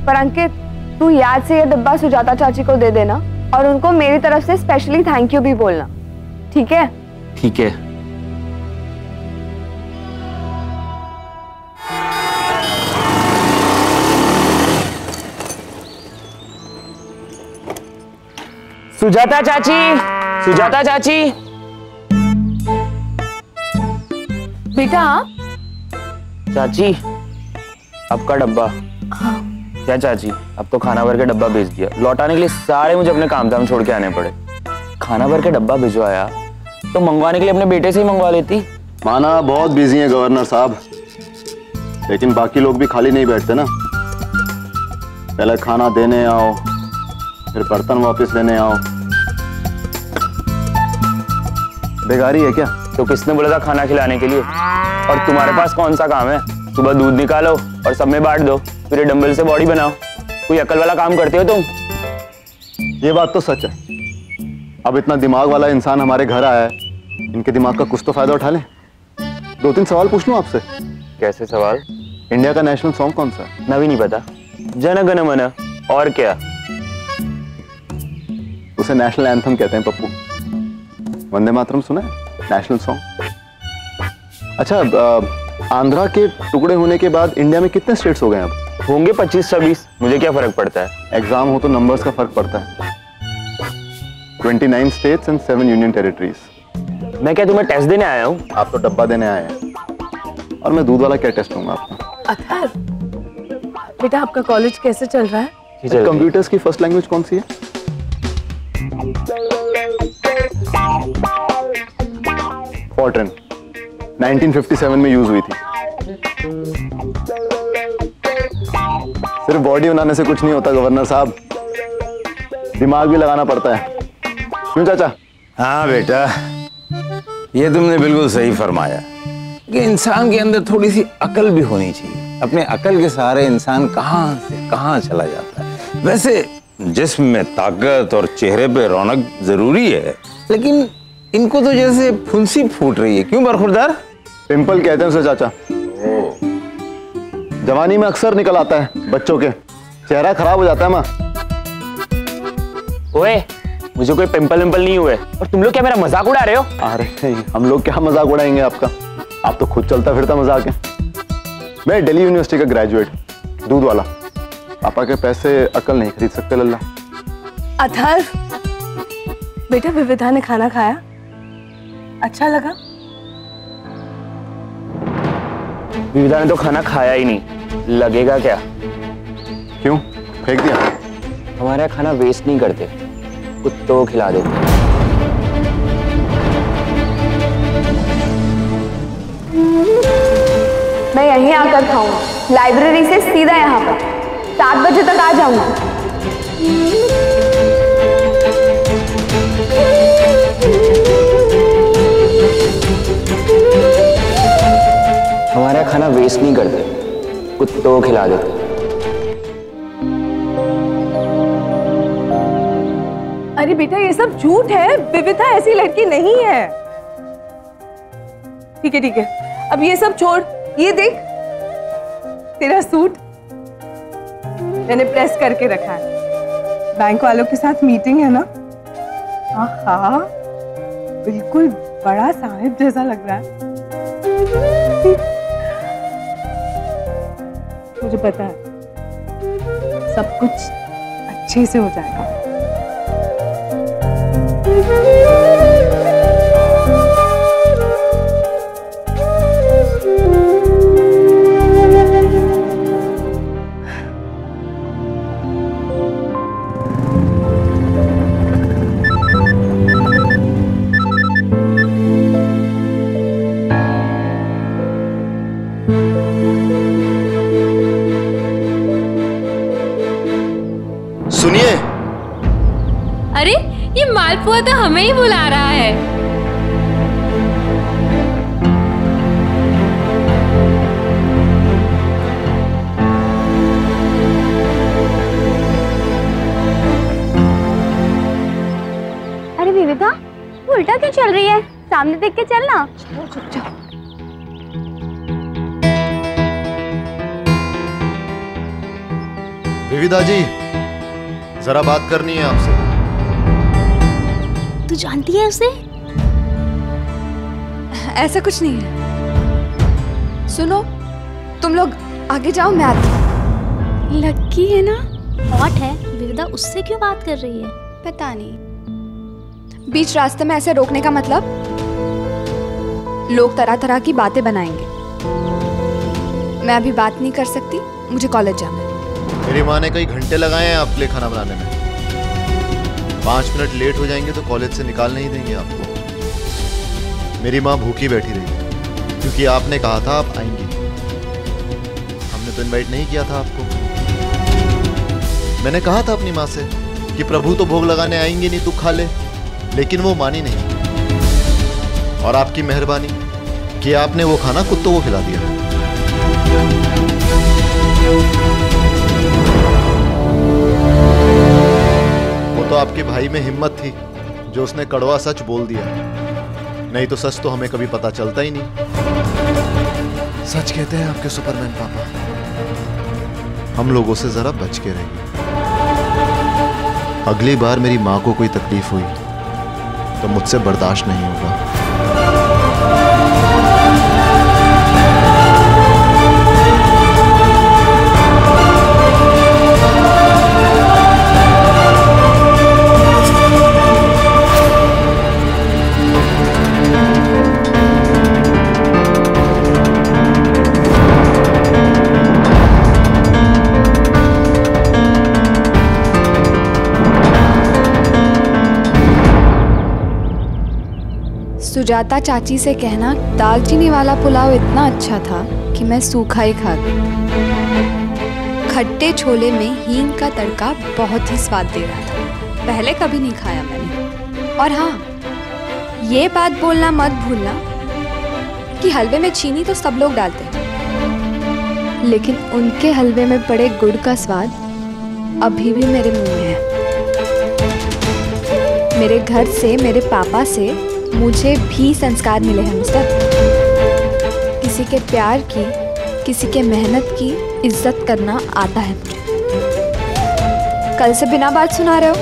पर अंकित तू याद से ये डिब्बा सुजाता चाची को दे देना और उनको मेरी तरफ से स्पेशली थैंक यू भी बोलना, ठीक है? ठीक है। सुजाता चाची, सुजाता चाची। बेटा चाची आपका डब्बा। क्या चाची, अब तो खाना भर के डब्बा भेज दिया। लौटाने के लिए सारे मुझे अपने काम धाम छोड़ के आने पड़े। खाना भर के डब्बा भिजवाया तो मंगवाने के लिए अपने बेटे से ही मंगवा लेती। माना बहुत बिजी है गवर्नर साहब, लेकिन बाकी लोग भी खाली नहीं बैठते ना। पहले खाना देने आओ, फिर बर्तन वापस लेने आओ। बेगारी है क्या? तो किसने बोला था खाना खिलाने के लिए? और तुम्हारे पास कौन सा काम है? सुबह दूध निकालो और सब में बांट दो, फिर ये डंबल से बॉडी बनाओ। कोई अकल वाला काम करते हो तुम? ये बात तो सच है। अब इतना दिमाग वाला इंसान हमारे घर आया है, इनके दिमाग का कुछ तो फायदा उठा लें। 2-3 सवाल पूछ लूं आपसे? कैसे सवाल? इंडिया का नेशनल सॉन्ग कौन सा है? ना भी नहीं पता। जन गण मन। और क्या? उसे नेशनल एंथम कहते हैं पप्पू। वंदे मातरम सुना है? National song. अच्छा, आंध्रा के टुकड़े होने के बाद इंडिया में कितने स्टेट्स हो गए? अब होंगे 25-26। मुझे क्या फर्क पड़ता है? एग्जाम हो तो नंबर्स का फर्क पड़ता है। 29 स्टेट्स एंड 7 यूनियन टेरिटरीज। मैं क्या तुम्हें टेस्ट देने आया हूँ? आप तो डब्बा देने आए हैं, और मैं दूध वाला क्या टेस्ट दूंगा आपको? अथर बेटा आपका कॉलेज कैसे चल रहा है? कंप्यूटर्स की फर्स्ट लैंग्वेज कौन सी है? फॉर्ट्रन 1957 में यूज हुई थी। सिर्फ बॉडी बनाने से कुछ नहीं होता गवर्नर साहब, दिमाग भी लगाना पड़ता है। क्यों चाचा? हाँ बेटा, ये तुमने बिल्कुल सही फरमाया कि इंसान के अंदर थोड़ी सी अकल भी होनी चाहिए। अपने अकल के सहारे इंसान कहाँ से कहाँ चला जाता है। वैसे जिस्म में ताकत और चेहरे पे रौनक जरूरी है, लेकिन इनको तो जैसे फुंसी फूट रही है। क्यों बरखुरदार? पिंपल कहते हैं उसे चाचा। जवानी में अक्सर निकल आता है बच्चों के, चेहरा खराब हो जाता है। माँ ओए, मुझे कोई पिंपल विंपल नहीं हुए, और तुम लोग क्या मेरा मजाक उड़ा रहे हो? अरे नहीं, हम लोग क्या मजाक उड़ाएंगे आपका? आप तो खुद चलता फिरता मजाक है। मैं दिल्ली यूनिवर्सिटी का ग्रेजुएट, दूध वाला। पापा के पैसे अकल नहीं खरीद सकते लल्ला। अथर बेटा विविधा ने खाना खाया, अच्छा लगा? विविधा ने तो खाना खाया ही नहीं, लगेगा क्या? क्यों फेंक दिया? हमारे यहाँ खाना वेस्ट नहीं करते, कुत्तों को खिला देते। मैं यहीं आकर खाऊंगा, लाइब्रेरी से सीधा यहाँ पर। 7 बजे तक आ जाऊंगी। हमारे यहाँ खाना वेस्ट नहीं करते, कुत्तों को खिला देते। अरे बेटा ये सब झूठ है, विविधा ऐसी लड़की नहीं है। ठीक है ठीक है, अब ये सब छोड़, ये देख तेरा सूट मैंने प्रेस करके रखा है। बैंक वालों के साथ मीटिंग है ना? हाँ, बिल्कुल बड़ा साहिब जैसा लग रहा है। मुझे पता है सब कुछ अच्छे से हो जाएगा। सुनिए। अरे ये मालपुआ तो हमें ही बुला रहा है। अरे विविधा, वो उल्टा क्यों चल रही है? सामने देख के चलना। विविधा जी, जरा बात करनी है आपसे। तू जानती है उसे? ऐसा कुछ नहीं है। सुनो, तुम लोग आगे जाओ, मैं आती हूँ। लक्की है ना? हॉट है। विविधा उससे क्यों बात कर रही है? पता नहीं, बीच रास्ते में ऐसे रोकने का मतलब? लोग तरह तरह की बातें बनाएंगे। मैं अभी बात नहीं कर सकती, मुझे कॉलेज जाना है। मेरी माँ ने कई घंटे लगाए हैं आपके लिए खाना बनाने में। 5 मिनट लेट हो जाएंगे तो कॉलेज से निकाल नहीं देंगे आपको। मेरी माँ भूखी बैठी रही क्योंकि आपने कहा था आप आएंगी। हमने तो इनवाइट नहीं किया था आपको। मैंने कहा था अपनी माँ से कि प्रभु तो भोग लगाने आएंगे नहीं, तू खा ले, लेकिन वो मानी नहीं। और आपकी मेहरबानी कि आपने वो खाना कुत्तों को खिला दिया। वो तो आपके भाई में हिम्मत थी जो उसने कड़वा सच बोल दिया, नहीं तो सच तो हमें कभी पता चलता ही नहीं। सच कहते हैं आपके सुपरमैन पापा। हम लोगों से जरा बच के रहिए। अगली बार मेरी माँ को कोई तकलीफ हुई तो मुझसे बर्दाश्त नहीं होगा। सुजाता चाची से कहना दालचीनी वाला पुलाव इतना अच्छा था कि मैं सूखा ही खा गई। खट्टे छोले में हींग का तड़का बहुत ही स्वाद दे रहा था। पहले कभी नहीं खाया मैंने। और हाँ, ये बात बोलना मत भूलना कि हलवे में चीनी तो सब लोग डालते हैं, लेकिन उनके हलवे में पड़े गुड़ का स्वाद अभी भी मेरे मुंह में है। मेरे घर से, मेरे पापा से मुझे भी संस्कार मिले हैं मिस्टर। किसी के प्यार की, किसी के मेहनत की इज्जत करना आता है मुझे। कल से बिना बात सुना रहे हो?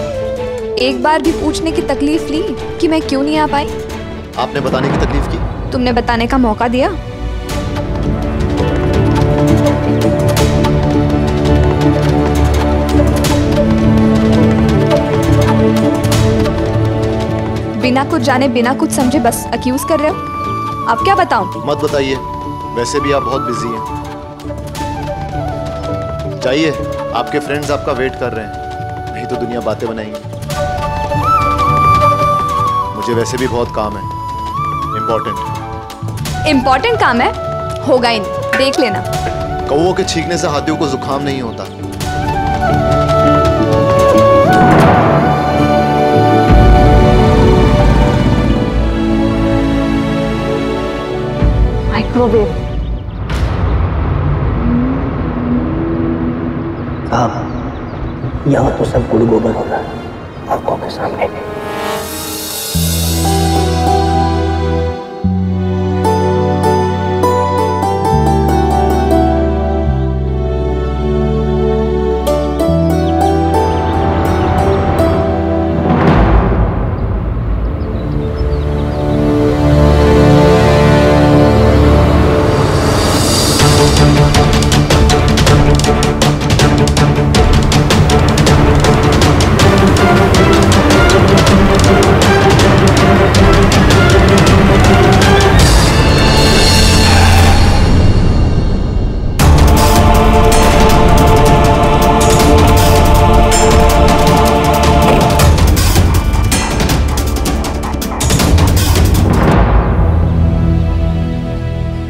एक बार भी पूछने की तकलीफ ली कि मैं क्यों नहीं आ पाई? आपने बताने की तकलीफ की? तुमने बताने का मौका दिया? बिना कुछ जाने, बिना कुछ समझे बस अक्यूज कर रहे हो। अब क्या बताऊं? मत बताइए, वैसे भी आप बहुत बिजी हैं। जाइए, आपके फ्रेंड्स आपका वेट कर रहे हैं, नहीं तो दुनिया बातें बनाएंगी। मुझे वैसे भी बहुत काम है, इम्पोर्टेंट काम है, होगा ही नहीं, देख लेना। कौवों के छींकने से हाथियों को जुकाम नहीं होता। माइक्रोवेव। साहब, यहाँ तो सब गुड़ गोबर हो रहा है। आंखों के सामने नहीं।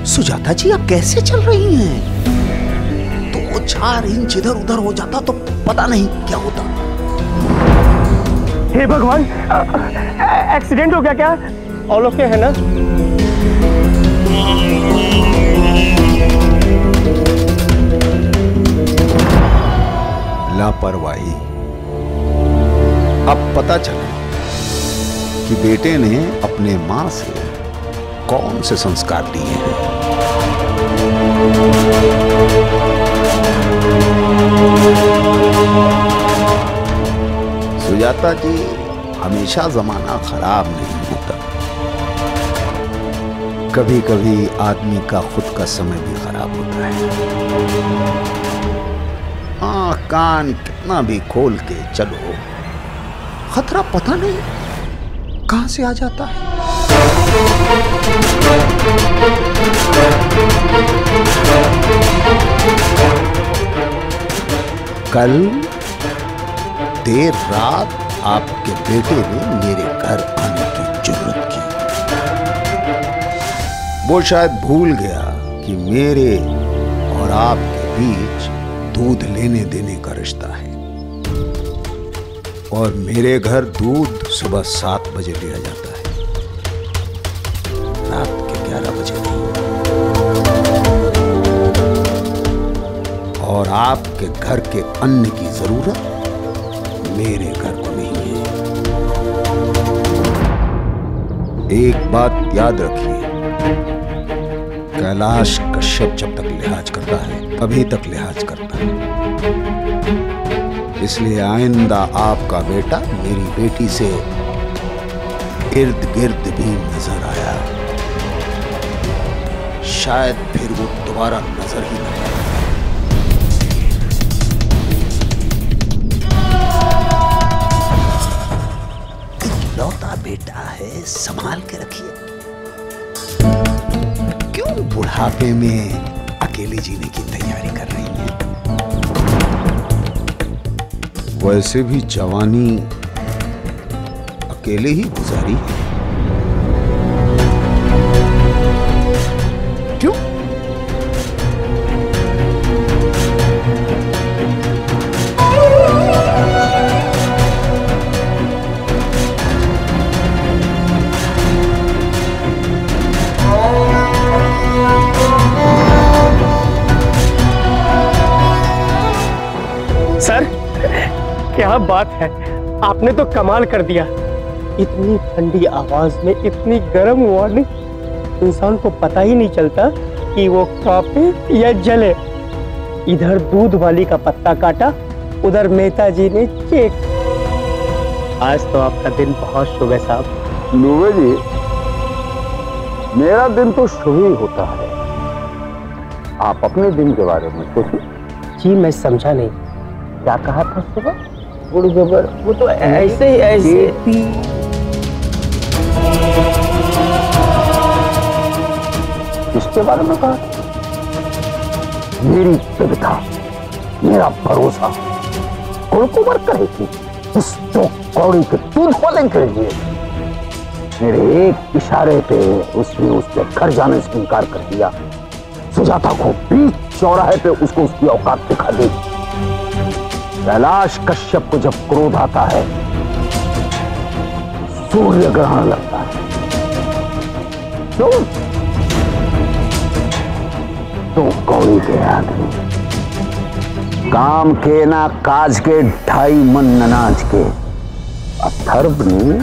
सुजाता जी, आप कैसे चल रही हैं? 2-4 इंच इधर उधर हो जाता तो पता नहीं क्या होता। हे भगवान, एक्सीडेंट हो गया क्या? ऑल ओके है ना? लापरवाही। अब पता चला कि बेटे ने अपने मां से कौन से संस्कार लिए हैं। सुजाता जी, हमेशा जमाना खराब नहीं होता। कभी कभी आदमी का खुद का समय भी खराब होता है। आँख कान कितना भी खोल के चलो, खतरा पता नहीं कहां से आ जाता है। कल देर रात आपके बेटे ने मेरे घर आने की जुर्रत की। वो शायद भूल गया कि मेरे और आपके बीच दूध लेने देने का रिश्ता है, और मेरे घर दूध सुबह 7 बजे लिया जाता है, रात के 11 बजे नहीं। और आपके घर के अन्न की जरूरत मेरे घर को नहीं है। एक बात याद रखिए, कैलाश कश्यप जब तक लिहाज करता है अभी तक लिहाज करता है। इसलिए आइंदा आपका बेटा मेरी बेटी से इर्द गिर्द भी नजर आया, शायद फिर वो दोबारा नजर ही न आए। लौता बेटा है, संभाल के रखिए। क्यों बुढ़ापे में अकेले जीने की तैयारी कर रही हैं? वैसे भी जवानी अकेले ही गुजारी है। क्यों? सर, क्या बात है, आपने तो कमाल कर दिया। इतनी ठंडी आवाज में इतनी गर्म वार्निंग, इंसान को पता ही नहीं चलता कि वो कांपे या जले। इधर दूध वाली का पत्ता काटा, उधर मेहता जी ने चेक। आज तो आपका दिन बहुत शुभ है साहब। नूबे जी, मेरा दिन तो शुभ ही होता है। आप अपने दिन के बारे में सोचिए। जी मैं समझा नहीं, क्या कहा था सुबह? गुड़ गोबर, वो तो ऐसे ही ऐसे। किसके बारे में कहा? मेरी दृढ़ता, मेरा भरोसा गुड़ गोबर करेगी इस कौड़ी के दूध वाले के लिए। मेरे एक इशारे पे उसने उसके घर जाने से इनकार कर दिया। सुजाता को बीच चौराहे पे उसको उसकी औकात दिखा दी। कैलाश कश्यप को जब क्रोध आता है, सूर्य ग्रहण लगता है। क्यों? तो कौड़ी के आदमी, काम के ना काज के, 2.5 मन अनाज के, अथर्व ने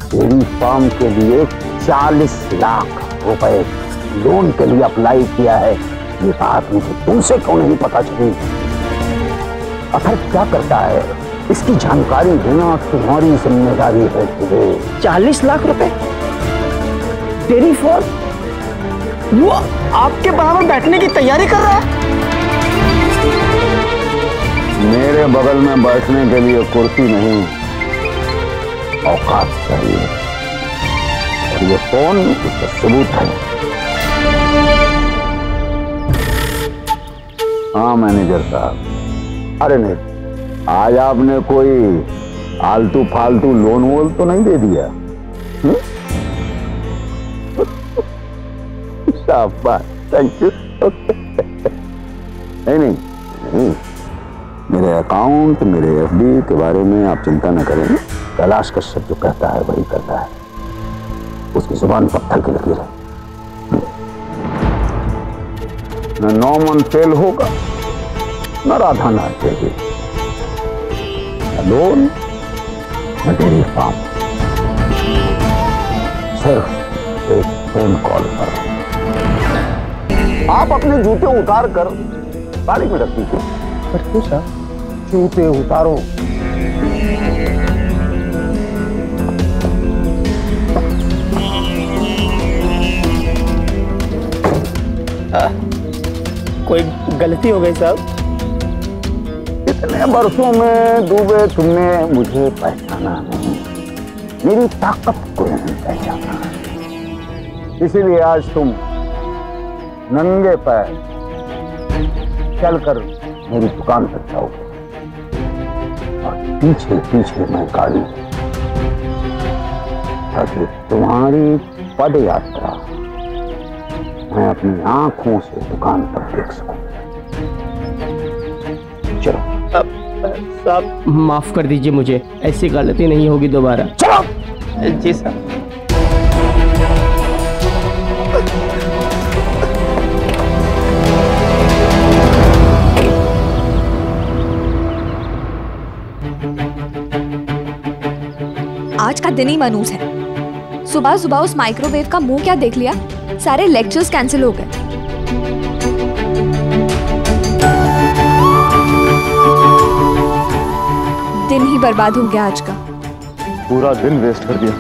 डेयरी फार्म के लिए 40 लाख रुपए लोन के लिए अप्लाई किया है। ये बात मुझे तुमसे क्यों नहीं पता चली? अथर्व क्या करता है इसकी जानकारी देना तुम्हारी जिम्मेदारी है। तुम्हें 40 लाख रुपए डेयरी फार्म, वो आपके बराबर बैठने की तैयारी कर रहा है। मेरे बगल में बैठने के लिए कुर्सी नहीं, औकात चाहिए। और ये फोन उसका सबूत है। हाँ मैनेजर साहब, अरे नहीं, आज आपने कोई आलतू फालतू लोन वोन तो नहीं दे दिया? शाबाश, थैंक यू। नहीं, मेरे अकाउंट, मेरे एफडी के बारे में आप चिंता न करें। कैलाश कश्यप जो कहता है वही करता है, उसकी जुबान पत्थर की लकीर है। न 9 मन फेल होगा, न राधा नाचेगी, न लोन, न डेयरी फार्म। सिर्फ एक फोन कॉल पर आप अपने जूते उतार कर गाड़ी में रख दीजिए। पर क्यों सर? जूते उतारो। कोई गलती हो गई साहब? इतने बरसों में डूबे तुमने मुझे पहचाना नहीं, मेरी ताकत को नहीं पहचाना, इसीलिए आज तुम नंगे पैर चलकर मेरी दुकान पर जाओगे और पीछे पीछे मैं गाड़ी, ताकि तुम्हारी पद यात्रा मैं अपनी आंखों से दुकान पर देख सकूं। चलो। साहब माफ कर दीजिए मुझे, ऐसी गलती नहीं होगी दोबारा। चलो। जी साहब। आज का दिन ही मनूस है। सुबह सुबह उस माइक्रोवेव का मुंह क्या देख लिया, सारे लेक्चर्स कैंसिल हो गए। दिन ही बर्बाद हो गया आज का। पूरा दिन वेस्ट कर दिया।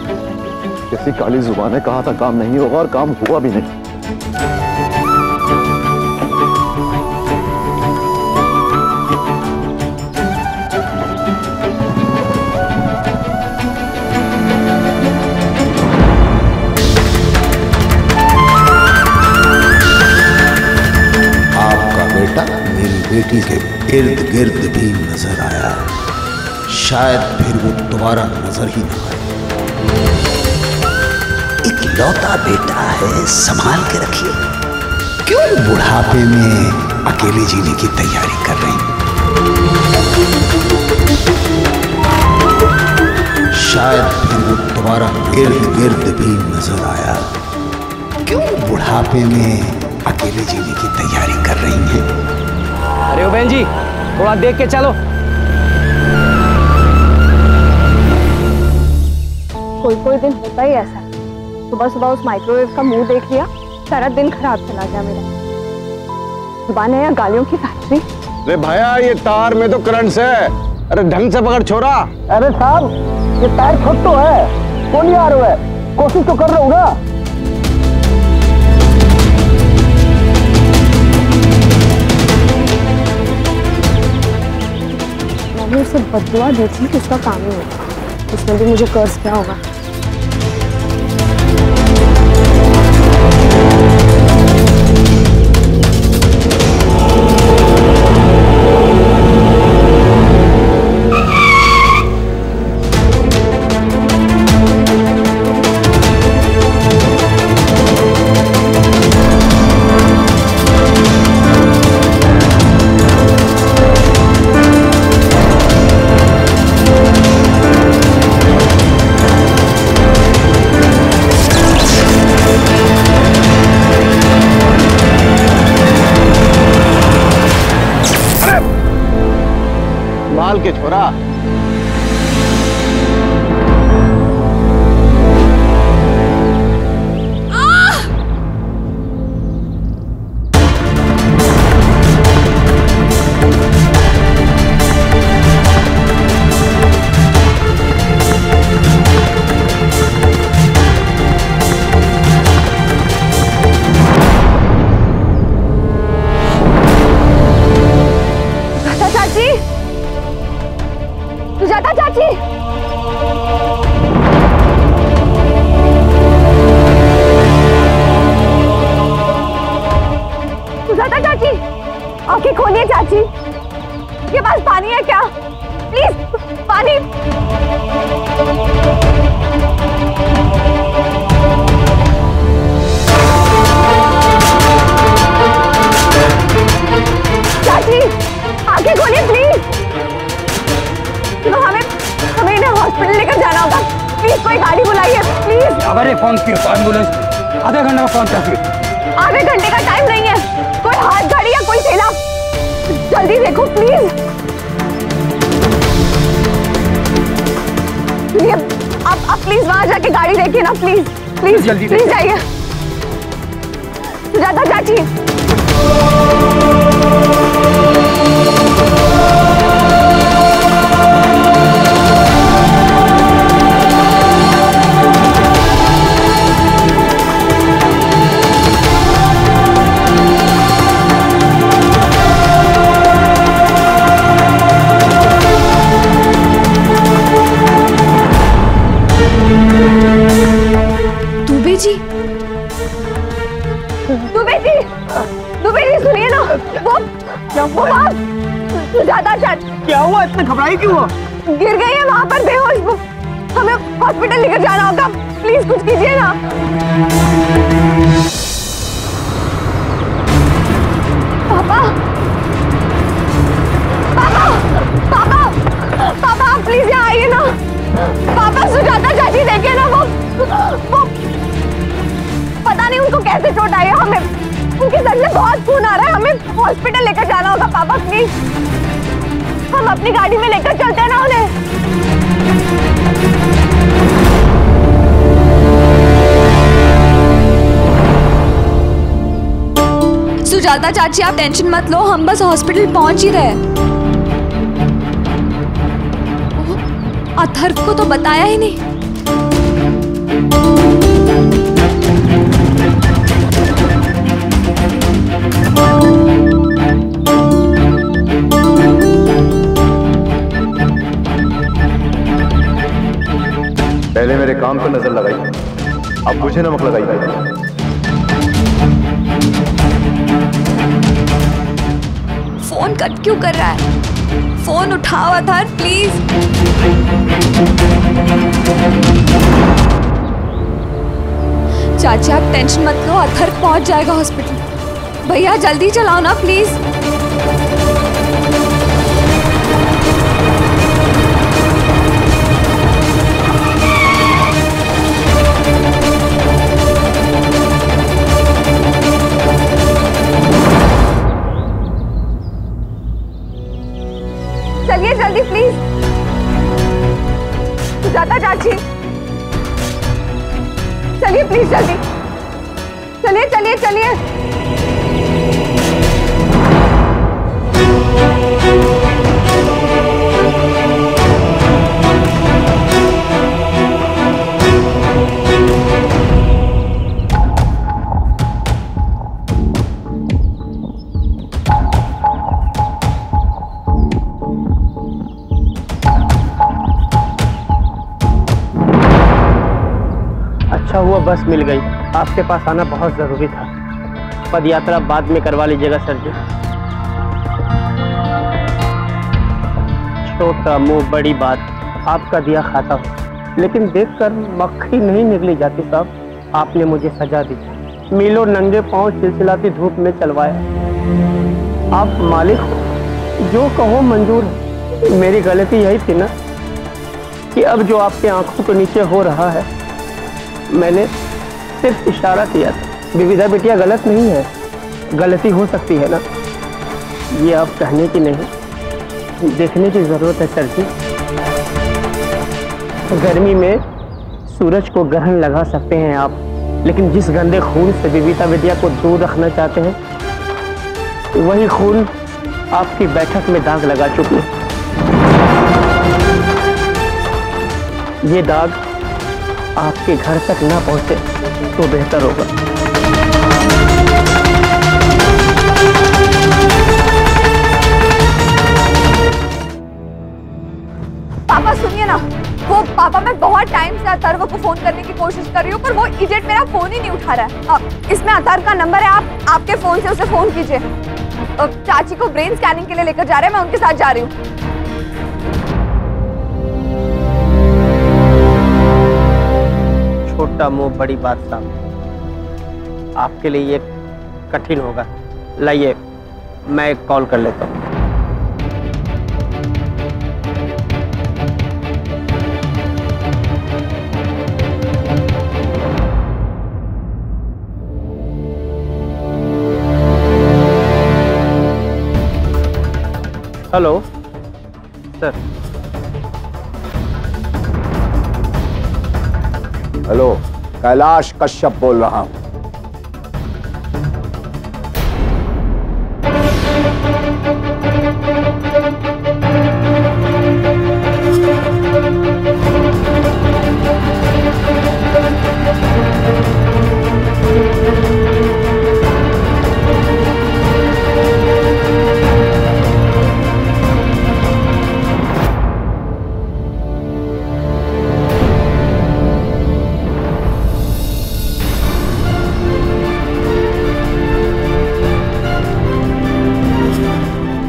किसी काली जुबान ने कहा था काम नहीं होगा और काम हुआ भी नहीं। बेटी के इर्द गिर्द भी नजर आया, शायद फिर वो दोबारा नजर ही न आए। इकलौता बेटा है, संभाल के रखिए। क्यों बुढ़ापे में अकेले जीने की तैयारी कर रही? शायद फिर वो दोबारा इर्द गिर्द भी नजर आया। क्यों बुढ़ापे में अकेले जीने की तैयारी कर रही हैं? अरे ओ बहन जी, थोड़ा देख के चलो। कोई दिन होता ही ऐसा, सुबह सुबह उस माइक्रोवेव का मुंह देख लिया, सारा दिन खराब चला गया मेरा। जुबान है या गालियों की फैक्ट्री? अरे भैया ये तार में तो करंट है, अरे ढंग से पकड़ छोरा। अरे साहब ये टायर छोट तो है, कौन नहीं आ रहा है, कोशिश तो कर रहा हूँ ना। मैंने उसे बददुआ दी थी कि उसका काम ही होगा, उसने भी मुझे कर्ज किया होगा। के छोरा। एम्बुलेंस आधे घंटे में पहुंच जाती है। आधे घंटे का टाइम नहीं है, कोई हाथ गाड़ी या कोई ठेला, जल्दी देखो प्लीज। आप प्लीज वहां जाके गाड़ी देखिए ना, प्लीज प्लीज जल्दी प्लीज जाइए। सुजाता चाची, दुबे जी सुनिए ना, वो सुजाता चाची। क्या हुआ, इतना घबराई क्यों हो? गिर गई है वहां पर बेहोश, हमें हॉस्पिटल लेकर जाना होगा, प्लीज कुछ कीजिए ना। पापा पापा पापा पापा आप प्लीज यहाँ आइए ना। पापा सुजाता चाची देखिए ना, वो पता नहीं उनको कैसे चोट आई है, हमें उनके सर से बहुत खून आ रहा है, हमें हॉस्पिटल लेकर जाना होगा। पापा प्लीज, हम अपनी गाड़ी में लेकर चलते हैं ना उन्हें। सुजाता चाची आप टेंशन मत लो, हम बस हॉस्पिटल पहुंच ही रहे। अथर्व को तो बताया ही नहीं। पहले मेरे काम पर नजर लगाई, अब मुझे नमक लगाई। फोन कट क्यों कर रहा है? फोन उठाओ अथर्व प्लीज। चाची आप टेंशन मत लो, अथर्व पहुंच जाएगा हॉस्पिटल। भैया जल्दी चलाओ ना प्लीज। चलिए जल्दी प्लीज। सुजाता चाची चलिए प्लीज जल्दी, चलिए चलिए चलिए। अच्छा हुआ बस मिल गई, आपके पास आना बहुत जरूरी था। पद यात्रा बाद में करवा लीजिएगा सर जी। छोटा मुंह बड़ी बात, आपका दिया खाता हूँ, लेकिन देखकर मक्खी नहीं निकली जाती साहब। आपने मुझे सजा दी, मीलों नंगे पांव चिलचिलाती धूप में चलवाया। आप मालिक हो, जो कहो मंजूर है। मेरी गलती यही थी ना कि अब जो आपके आंखों के नीचे हो रहा है, मैंने सिर्फ इशारा किया था। विविधा बिटिया गलत नहीं है, गलती हो सकती है ना, ये आप कहने की नहीं देखने की जरूरत है सर जी। गर्मी में सूरज को ग्रहण लगा सकते हैं आप, लेकिन जिस गंदे खून से विविधा बिटिया को दूर रखना चाहते हैं, वही खून आपकी बैठक में दाग लगा चुके हैं। ये दाग आपके घर तक ना पहुंचे तो बेहतर होगा। पापा सुनिए ना, वो पापा मैं बहुत टाइम से अथर्व को फोन करने की कोशिश कर रही हूँ, पर वो इडियट मेरा फोन ही नहीं उठा रहा है। इसमें अथर्व का नंबर है, आप आपके फोन से उसे फोन कीजिए। चाची को ब्रेन स्कैनिंग के लिए लेकर जा रहे हैं, मैं उनके साथ जा रही हूँ। छोटा मुंह बड़ी बात साहब, आपके लिए ये कठिन होगा। लाइए मैं एक कॉल कर लेता हूँ। Hello sir. Hello, Kailash Kashyap बोल रहा हूं।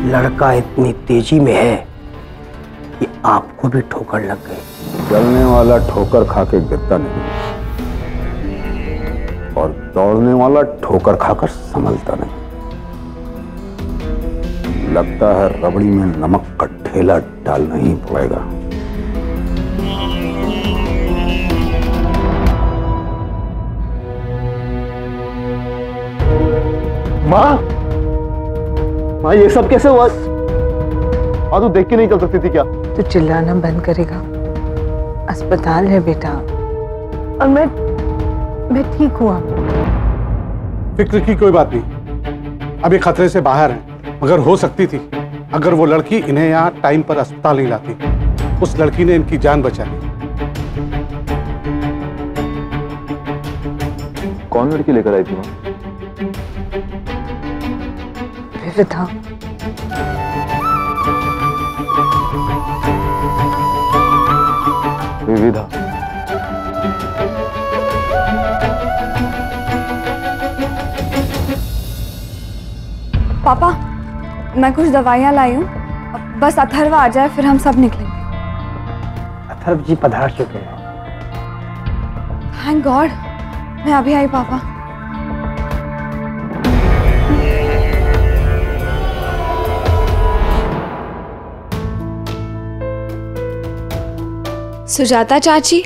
लड़का इतनी तेजी में है कि आपको भी ठोकर लग गई। चलने वाला ठोकर खा के गिरता नहीं और दौड़ने वाला ठोकर खाकर संभलता नहीं। लगता है रबड़ी में नमक का ठेला डालना ही पड़ेगा। माँ, माँ ये सब कैसे हुआ? हाँ तू देख के नहीं चल सकती थी क्या? तो चिल्लाना बंद करेगा? अस्पताल है बेटा, और मैं ठीक हुआ। फिक्र की कोई बात नहीं, अभी खतरे से बाहर है। मगर हो सकती थी अगर वो लड़की इन्हें यहाँ टाइम पर अस्पताल नहीं लाती। उस लड़की ने इनकी जान बचा ली। कौन लड़की लेकर आई थी माँ? विविधा। विविधा? पापा, मैं कुछ दवाइयाँ लाई हूँ, बस अथर्व आ जाए फिर हम सब निकलेंगे। अथर्व जी पधार चुके हैं। थैंक गॉड, मैं अभी आई पापा। सुजाता चाची,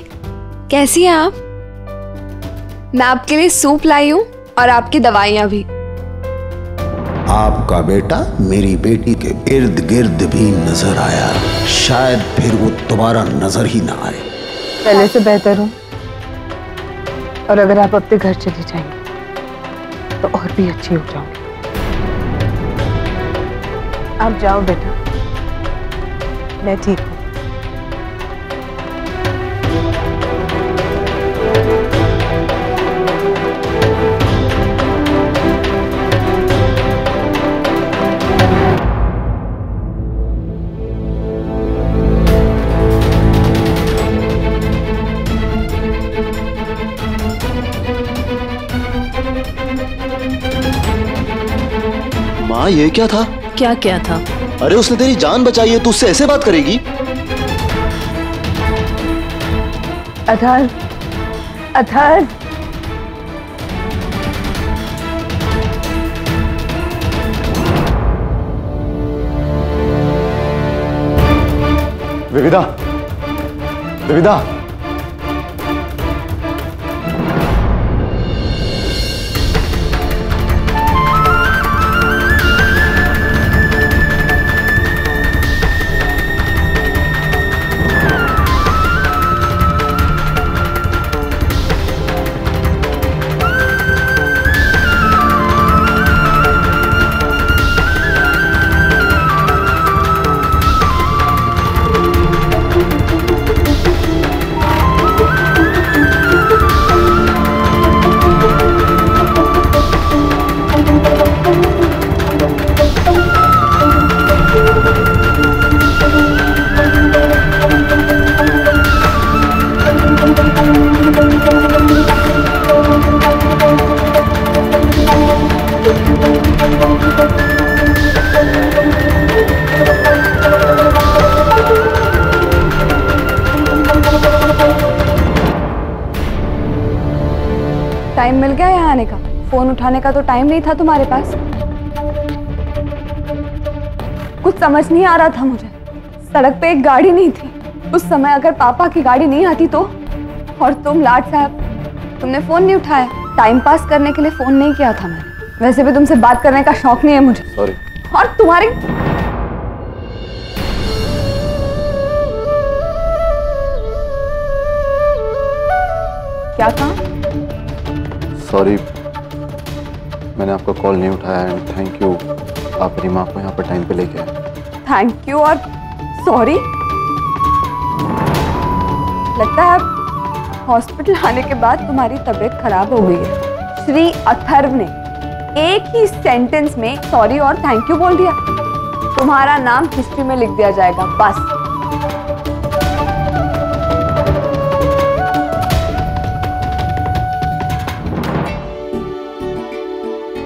कैसी हैं आप? मैं आपके लिए सूप लाई हूँ और आपकी दवाइयाँ भी। आपका बेटा मेरी बेटी के इर्द गिर्द भी नजर आया, शायद फिर वो दोबारा नजर ही ना आए। पहले से बेहतर हूँ, और अगर आप अपने घर चली जाएंगी तो और भी अच्छी हो जाऊंगी। आप जाओ बेटा, मैं ठीक हूँ। माँ ये क्या था? क्या था? अरे उसने तेरी जान बचाई है, तू उससे ऐसे बात करेगी? अथर्व, अथर्व। विविधा, विविधा। टाइम मिल गया यहाँ आने का? फोन उठाने का तो टाइम नहीं था तुम्हारे पास। कुछ समझ नहीं आ रहा था मुझे। सड़क पे एक गाड़ी नहीं थी उस समय, अगर पापा की गाड़ी नहीं आती तो। और तुम लाड साहब, तुमने फोन नहीं उठाया। टाइम पास करने के लिए फोन नहीं किया था मैंने। वैसे भी तुमसे बात करने का शौक नहीं है मुझे। सॉरी। और तुम्हारी क्या कहा? सॉरी, मैंने आपका कॉल नहीं उठाया एंड थैंक यू, आप मेरी माँ को यहाँ पर टाइम पे लेके आए। थैंक यू और सॉरी? लगता है हॉस्पिटल आने के बाद तुम्हारी तबीयत खराब हो गई है। श्री अथर्व ने एक ही सेंटेंस में सॉरी और थैंक यू बोल दिया। तुम्हारा नाम हिस्ट्री में लिख दिया जाएगा बस।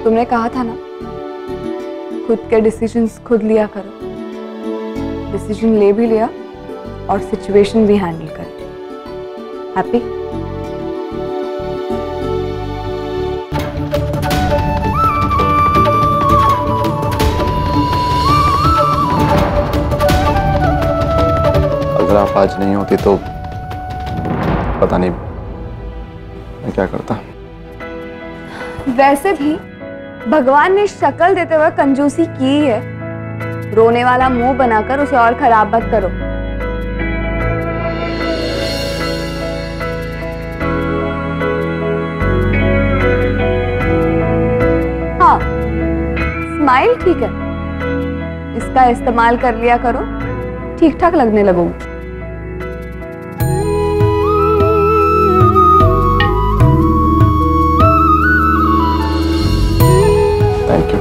तुमने कहा था ना खुद के डिसीजंस खुद लिया करो। डिसीजन ले भी लिया और सिचुएशन भी हैंडल कर ली। हैप्पी? अगर आप आज नहीं होती तो पता नहीं मैं क्या करता। वैसे भी भगवान ने शक्ल देते हुए कंजूसी की है। रोने वाला मुंह बनाकर उसे और खराब मत करो। हाँ, स्माइल ठीक है, इसका इस्तेमाल कर लिया करो, ठीक ठाक लगने लगोगे। Thank you.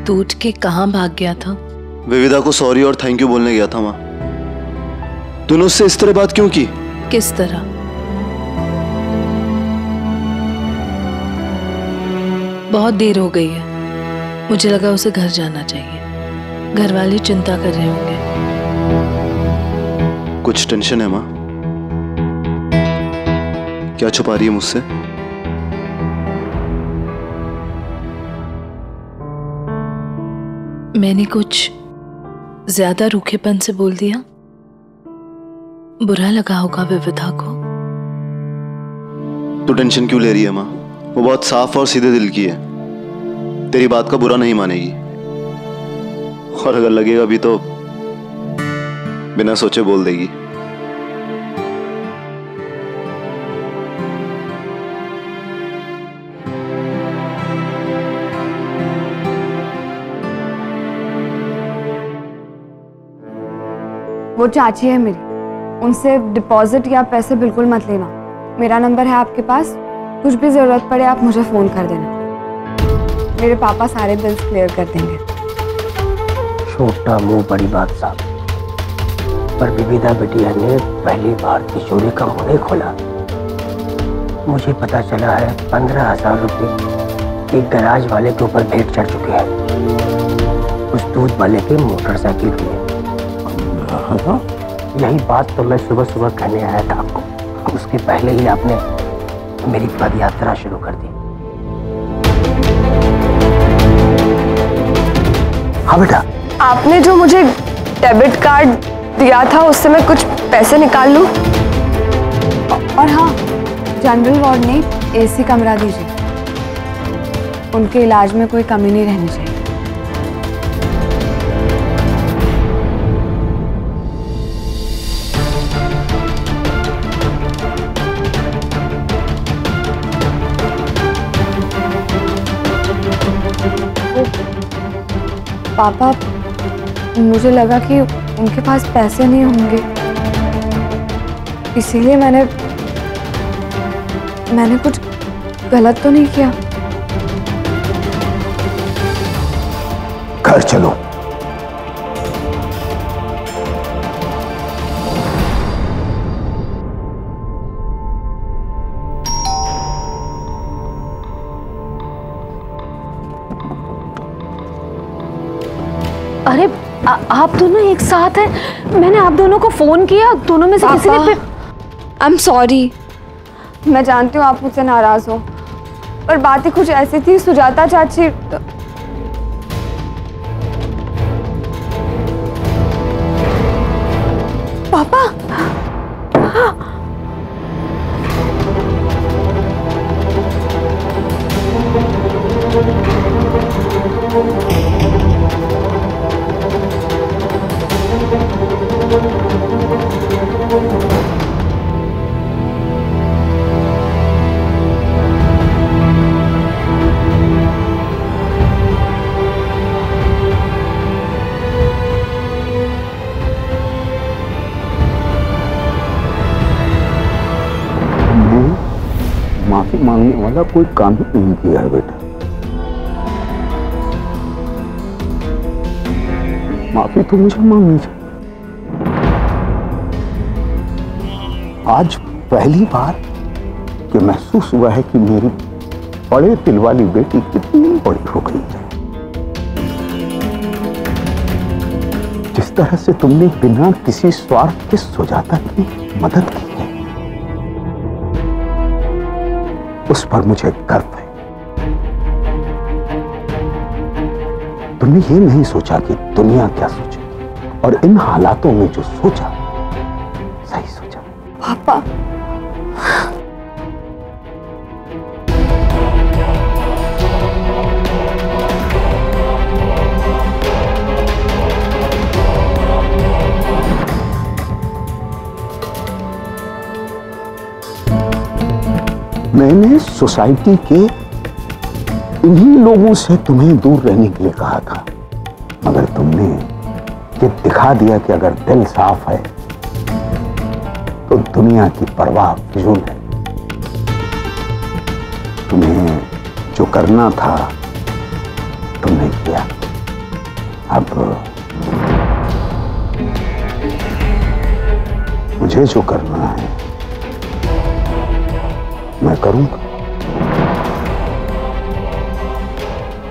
तू उठ के कहाँ भाग गया था? विविधा को सॉरी और थैंक यू बोलने गया था माँ। तूने उससे इस तरह बात क्यों की? किस तरह? बहुत देर हो गई है, मुझे लगा उसे घर जाना चाहिए। घर वाले चिंता कर रहे होंगे। कुछ टेंशन है माँ? क्या छुपा रही है मुझसे? मैंने कुछ ज्यादा रूखेपन से बोल दिया? बुरा लगा होगा विविधा को? तू टेंशन क्यों ले रही है माँ? वो बहुत साफ और सीधे दिल की है, तेरी बात का बुरा नहीं मानेगी। और अगर लगेगा भी तो बिना सोचे बोल देगी। वो चाची है मेरी, उनसे डिपॉजिट या पैसे बिल्कुल मत लेना। मेरा नंबर है आपके पास, कुछ भी जरूरत पड़े आप मुझे फोन कर देना। मेरे पापा सारे बिल्स क्लियर कर देंगे। छोटा मुंह बड़ी बात साहब, पर विविधा बिटिया ने पहली बार तिजोरी का मुंह नहीं खोला। मुझे पता चला है 15,000 रुपये एक गैराज वाले के ऊपर भेंट चढ़ चुके हैं, उस दूध वाले के मोटरसाइकिल के लिए। यही बात तो मैं सुबह सुबह कहने आया था आपको, उसके पहले ही आपने मेरी पद यात्रा शुरू कर दी। हाँ बेटा, आपने जो मुझे डेबिट कार्ड दिया था उससे मैं कुछ पैसे निकाल लूं? और हाँ, जनरल वार्ड ने एसी कमरा दीजिए, उनके इलाज में कोई कमी नहीं रहनी चाहिए। पापा, मुझे लगा कि उनके पास पैसे नहीं होंगे, इसीलिए मैंने कुछ गलत तो नहीं किया। घर चलो। अरे आप दोनों एक साथ हैं? मैंने आप दोनों को फोन किया, दोनों में से किसी ने। आई एम सॉरी, मैं जानती हूँ आप मुझसे नाराज हो, पर बात ही कुछ ऐसी थी। सुजाता चाची मांगने वाला कोई काम ही नहीं किया है बेटा। माफी तो मुझे मांगनी चाहिए। आज पहली बार कि महसूस हुआ है कि मेरी बड़े दिल वाली बेटी कितनी बड़ी हो गई है। जिस तरह से तुमने बिना किसी स्वार्थ के सुजाता की मदद की है, उस पर मुझे गर्व है। तुमने ये नहीं सोचा कि दुनिया क्या सोचेगी, और इन हालातों में जो सोचा सही सोचा। पापा, मैंने सोसाइटी के इन्हीं लोगों से तुम्हें दूर रहने के लिए कहा था, मगर तुमने ये दिखा दिया कि अगर दिल साफ है तो दुनिया की परवाह फिजूल है। तुम्हें जो करना था तुमने किया। अब मुझे जो करना है मैं करूंगा।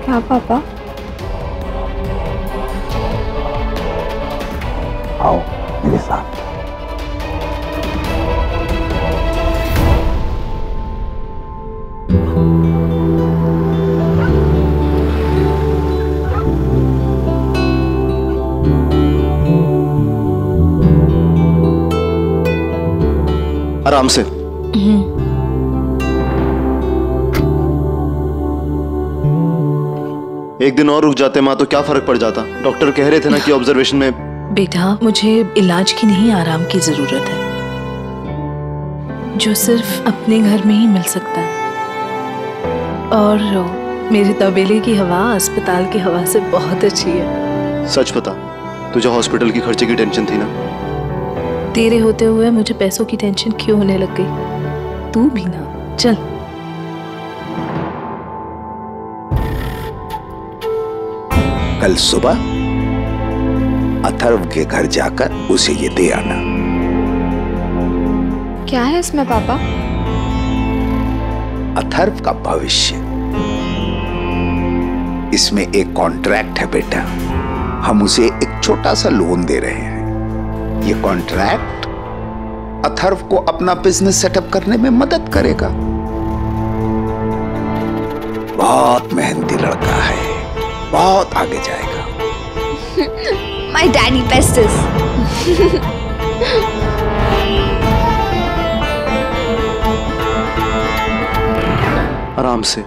क्या पापा? आओ मेरे साथ। आराम से। एक दिन और रुक जाते माँ तो क्या फर्क पड़ जाता। डॉक्टर कह रहे थे ना कि ऑब्जर्वेशन में। बेटा, मुझे इलाज की नहीं, आराम की जरूरत है, जो सिर्फ अपने घर में ही मिल सकता है। और मेरे तबेले की हवा अस्पताल की हवा से बहुत अच्छी है। सच बता, तुझे हॉस्पिटल की खर्चे की टेंशन थी ना? तेरे होते हुए मुझे पैसों की टेंशन क्यों होने लग गई? तू भी ना, चल। कल सुबह अथर्व के घर जाकर उसे ये दे आना। क्या है इसमें पापा? अथर्व का भविष्य। इसमें एक कॉन्ट्रैक्ट है बेटा। हम उसे एक छोटा सा लोन दे रहे हैं। ये कॉन्ट्रैक्ट अथर्व को अपना बिजनेस सेटअप करने में मदद करेगा। बहुत मेहनती लड़का है, बहुत आगे जाएगा। My daddy besties. आराम से।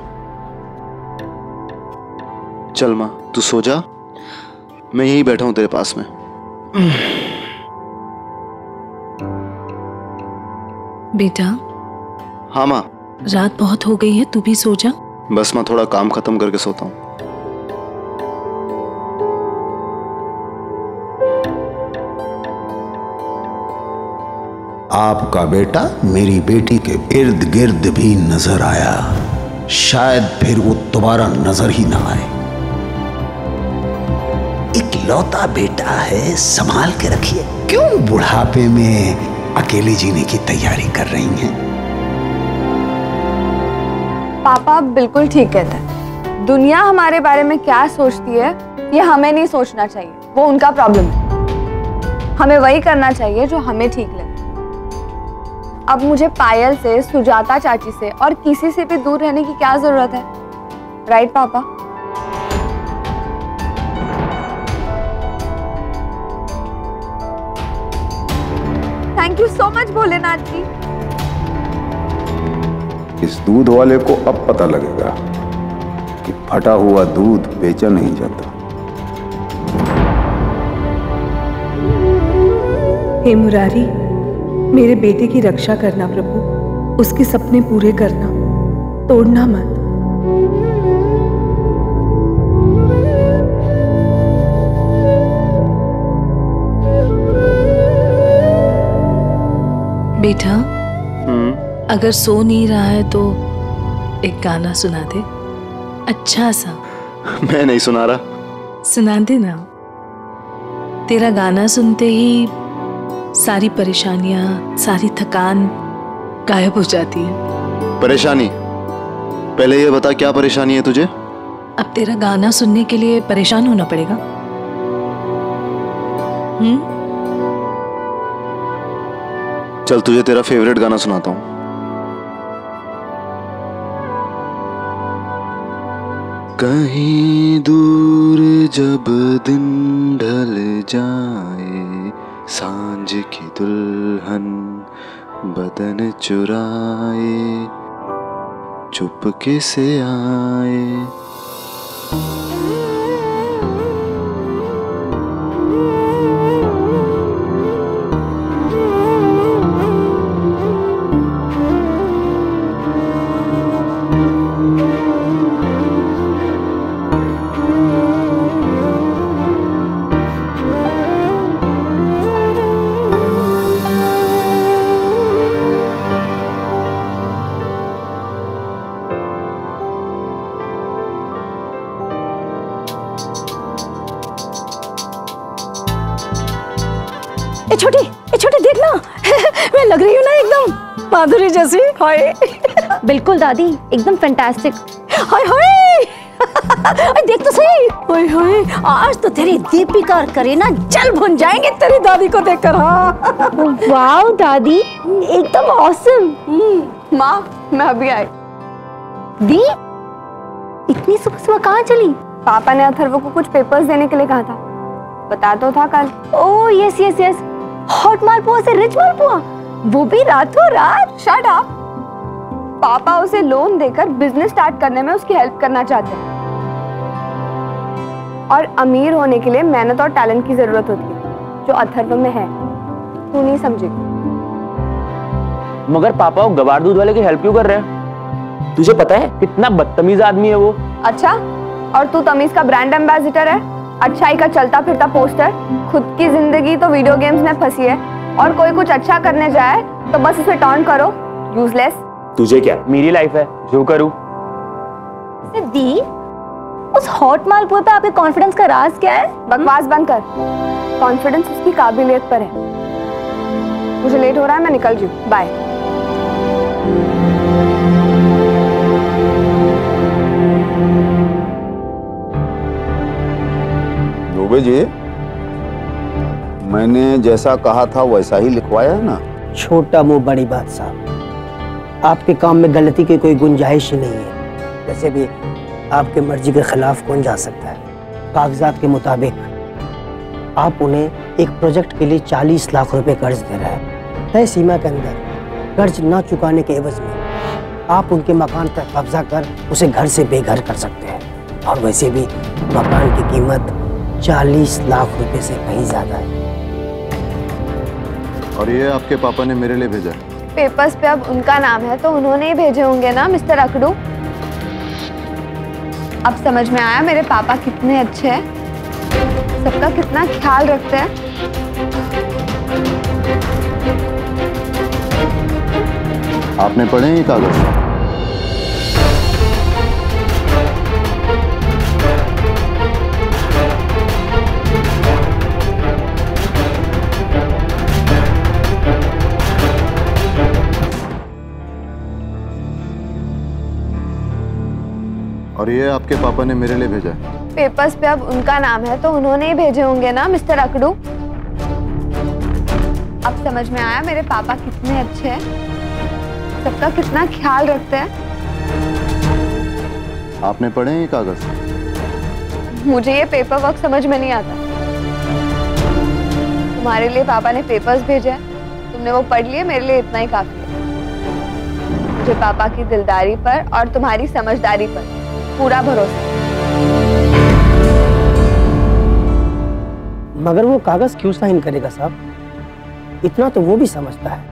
चल माँ, तू सो जा, मैं यहीं बैठा हूं तेरे पास में। बेटा। हाँ माँ। रात बहुत हो गई है, तू भी सो जा। बस माँ, थोड़ा काम खत्म करके सोता हूँ। आपका बेटा मेरी बेटी के इर्द गिर्द भी नजर आया, शायद फिर वो दोबारा नजर ही ना आए। इकलौता बेटा है, संभाल के रखिए। क्यों बुढ़ापे में अकेले जीने की तैयारी कर रही हैं? पापा बिल्कुल ठीक कहते हैं। दुनिया हमारे बारे में क्या सोचती है ये हमें नहीं सोचना चाहिए, वो उनका प्रॉब्लम है। हमें वही करना चाहिए जो हमें ठीक लगे। अब मुझे पायल से, सुजाता चाची से और किसी से भी दूर रहने की क्या जरूरत है? राइट पापा? Thank you so much Bholenath ji. इस दूध वाले को अब पता लगेगा कि फटा हुआ दूध बेचा नहीं जाता। हे मुरारी, मेरे बेटे की रक्षा करना प्रभु, उसके सपने पूरे करना, तोड़ना मत। बेटा, अगर सो नहीं रहा है तो एक गाना सुना दे, अच्छा सा। मैं नहीं सुना रहा। सुना दे ना। तेरा गाना सुनते ही सारी परेशानियां, सारी थकान गायब हो जाती है। परेशानी? पहले ये बता क्या परेशानी है तुझे? अब तेरा गाना सुनने के लिए परेशान होना पड़ेगा। चल तुझे तेरा फेवरेट गाना सुनाता हूँ। कहीं दूर जब दिन ढल जाए, सांझ की दुल्हन बदन चुराए, चुपके से आए। ए छोटी देखना मैं लग रही हूँ ना एकदम माधुरी जैसी। हाय बिल्कुल दादी, एकदम फैंटास्टिक। हाय हाय देख तो सही। हाय हाय आज तो तेरी दीपिका और करीना जल भुन जाएंगे तेरी दादी को देखकर। हाँ वाओ दादी एकदम ऑसम। माँ मैं अभी आई। दी इतनी सुबह सुबह कहाँ चली? पापा ने अथर्व को कुछ पेपर्स देने के लिए कहा था, बता तो था कल। Oh yes yes yes, hot malpua से रिच मालपुआ, वो भी रातों रात। Shut up. पापा उसे लोन देकर बिजनेस स्टार्ट करने में उसकी हेल्प करना चाहते हैं, और अमीर होने के लिए मेहनत और टैलेंट की जरूरत होती है, जो अथर्व में है। तू नहीं समझेगी। मगर पापा वो गवार दूध वाले की हेल्प क्यों कर रहे हैं? तुझे पता है कितना बदतमीज आदमी है वो? अच्छा, और तू तमीज का ब्रांड एम्बेसडर है, अच्छाई का चलता फिरता पोस्टर। खुद की जिंदगी तो वीडियो गेम्स में फंसी है, और कोई कुछ अच्छा करने जाए तो बस उसे टर्न करो यूजलेस। तुझे क्या, मेरी लाइफ है जो करूं। दी उस हॉट मालपुए पे आपके कॉन्फिडेंस का राज क्या है? बकवास बंद कर। कॉन्फिडेंस उसकी काबिलियत पर है। मुझे लेट हो रहा है, मैं निकल रही हूँ। बाय। दुबे जी, मैंने जैसा कहा था वैसा ही लिखवाया है ना? छोटा मुंह बड़ी बात साहब, आपके काम में गलती की कोई गुंजाइश ही नहीं है। वैसे भी आपके मर्जी के खिलाफ कौन जा सकता है? कागजात के मुताबिक आप उन्हें एक प्रोजेक्ट के लिए 40 लाख रुपए कर्ज दे रहे हैं। तय सीमा के अंदर कर्ज न चुकाने के एवज में आप उनके मकान पर कब्जा कर उसे घर से बेघर कर सकते हैं, और वैसे भी मकान की कीमत 40 लाख रुपए से कहीं ज्यादा है। और ये आपके पापा ने मेरे लिए भेजा? पेपर्स पे अब उनका नाम है तो उन्होंने ही भेजे होंगे ना मिस्टर अकड़ू। अब समझ में आया मेरे पापा कितने अच्छे हैं, सबका कितना ख्याल रखते हैं। आपने पढ़े हैं ये कागज? और ये आपके पापा ने मेरे लिए भेजा? पेपर्स पे अब उनका नाम है तो उन्होंने ही भेजे होंगे ना मिस्टर अकड़ू। अब समझ में आया मेरे पापा कितने अच्छे हैं, सबका कितना ख्याल रखते हैं। आपने पढ़े हैं ये कागज? मुझे ये पेपर वर्क समझ में नहीं आता। तुम्हारे लिए पापा ने पेपर्स भेजे हैं, तुमने वो पढ़ लिए, मेरे लिए इतना ही काफी है। मुझे पापा की दिलदारी पर और तुम्हारी समझदारी पर पूरा भरोसा। मगर वो कागज क्यों साइन करेगा साहब? इतना तो वो भी समझता है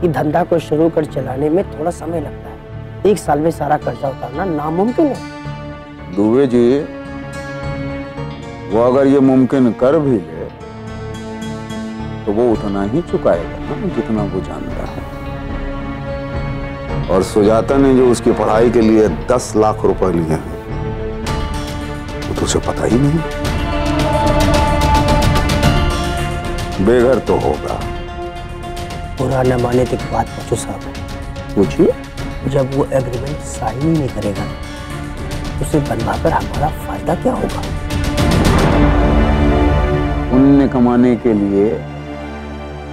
कि धंधा को शुरू कर चलाने में थोड़ा समय लगता है। 1 साल में सारा कर्जा उतारना नामुमकिन है। दुबे जी, वो अगर ये मुमकिन कर भी ले तो वो उतना ही चुकाएगा ना जितना वो जानता है। और सुजाता ने जो उसकी पढ़ाई के लिए 10 लाख रुपए लिए हैं वो तो उसे पता ही नहीं। बेघर तो होगा। बुरा न माने तो बात पूछो साहब। पूछिए। जब वो एग्रीमेंट साइन ही नहीं करेगा उसे बनवाकर हमारा फायदा क्या होगा? पुण्य कमाने के लिए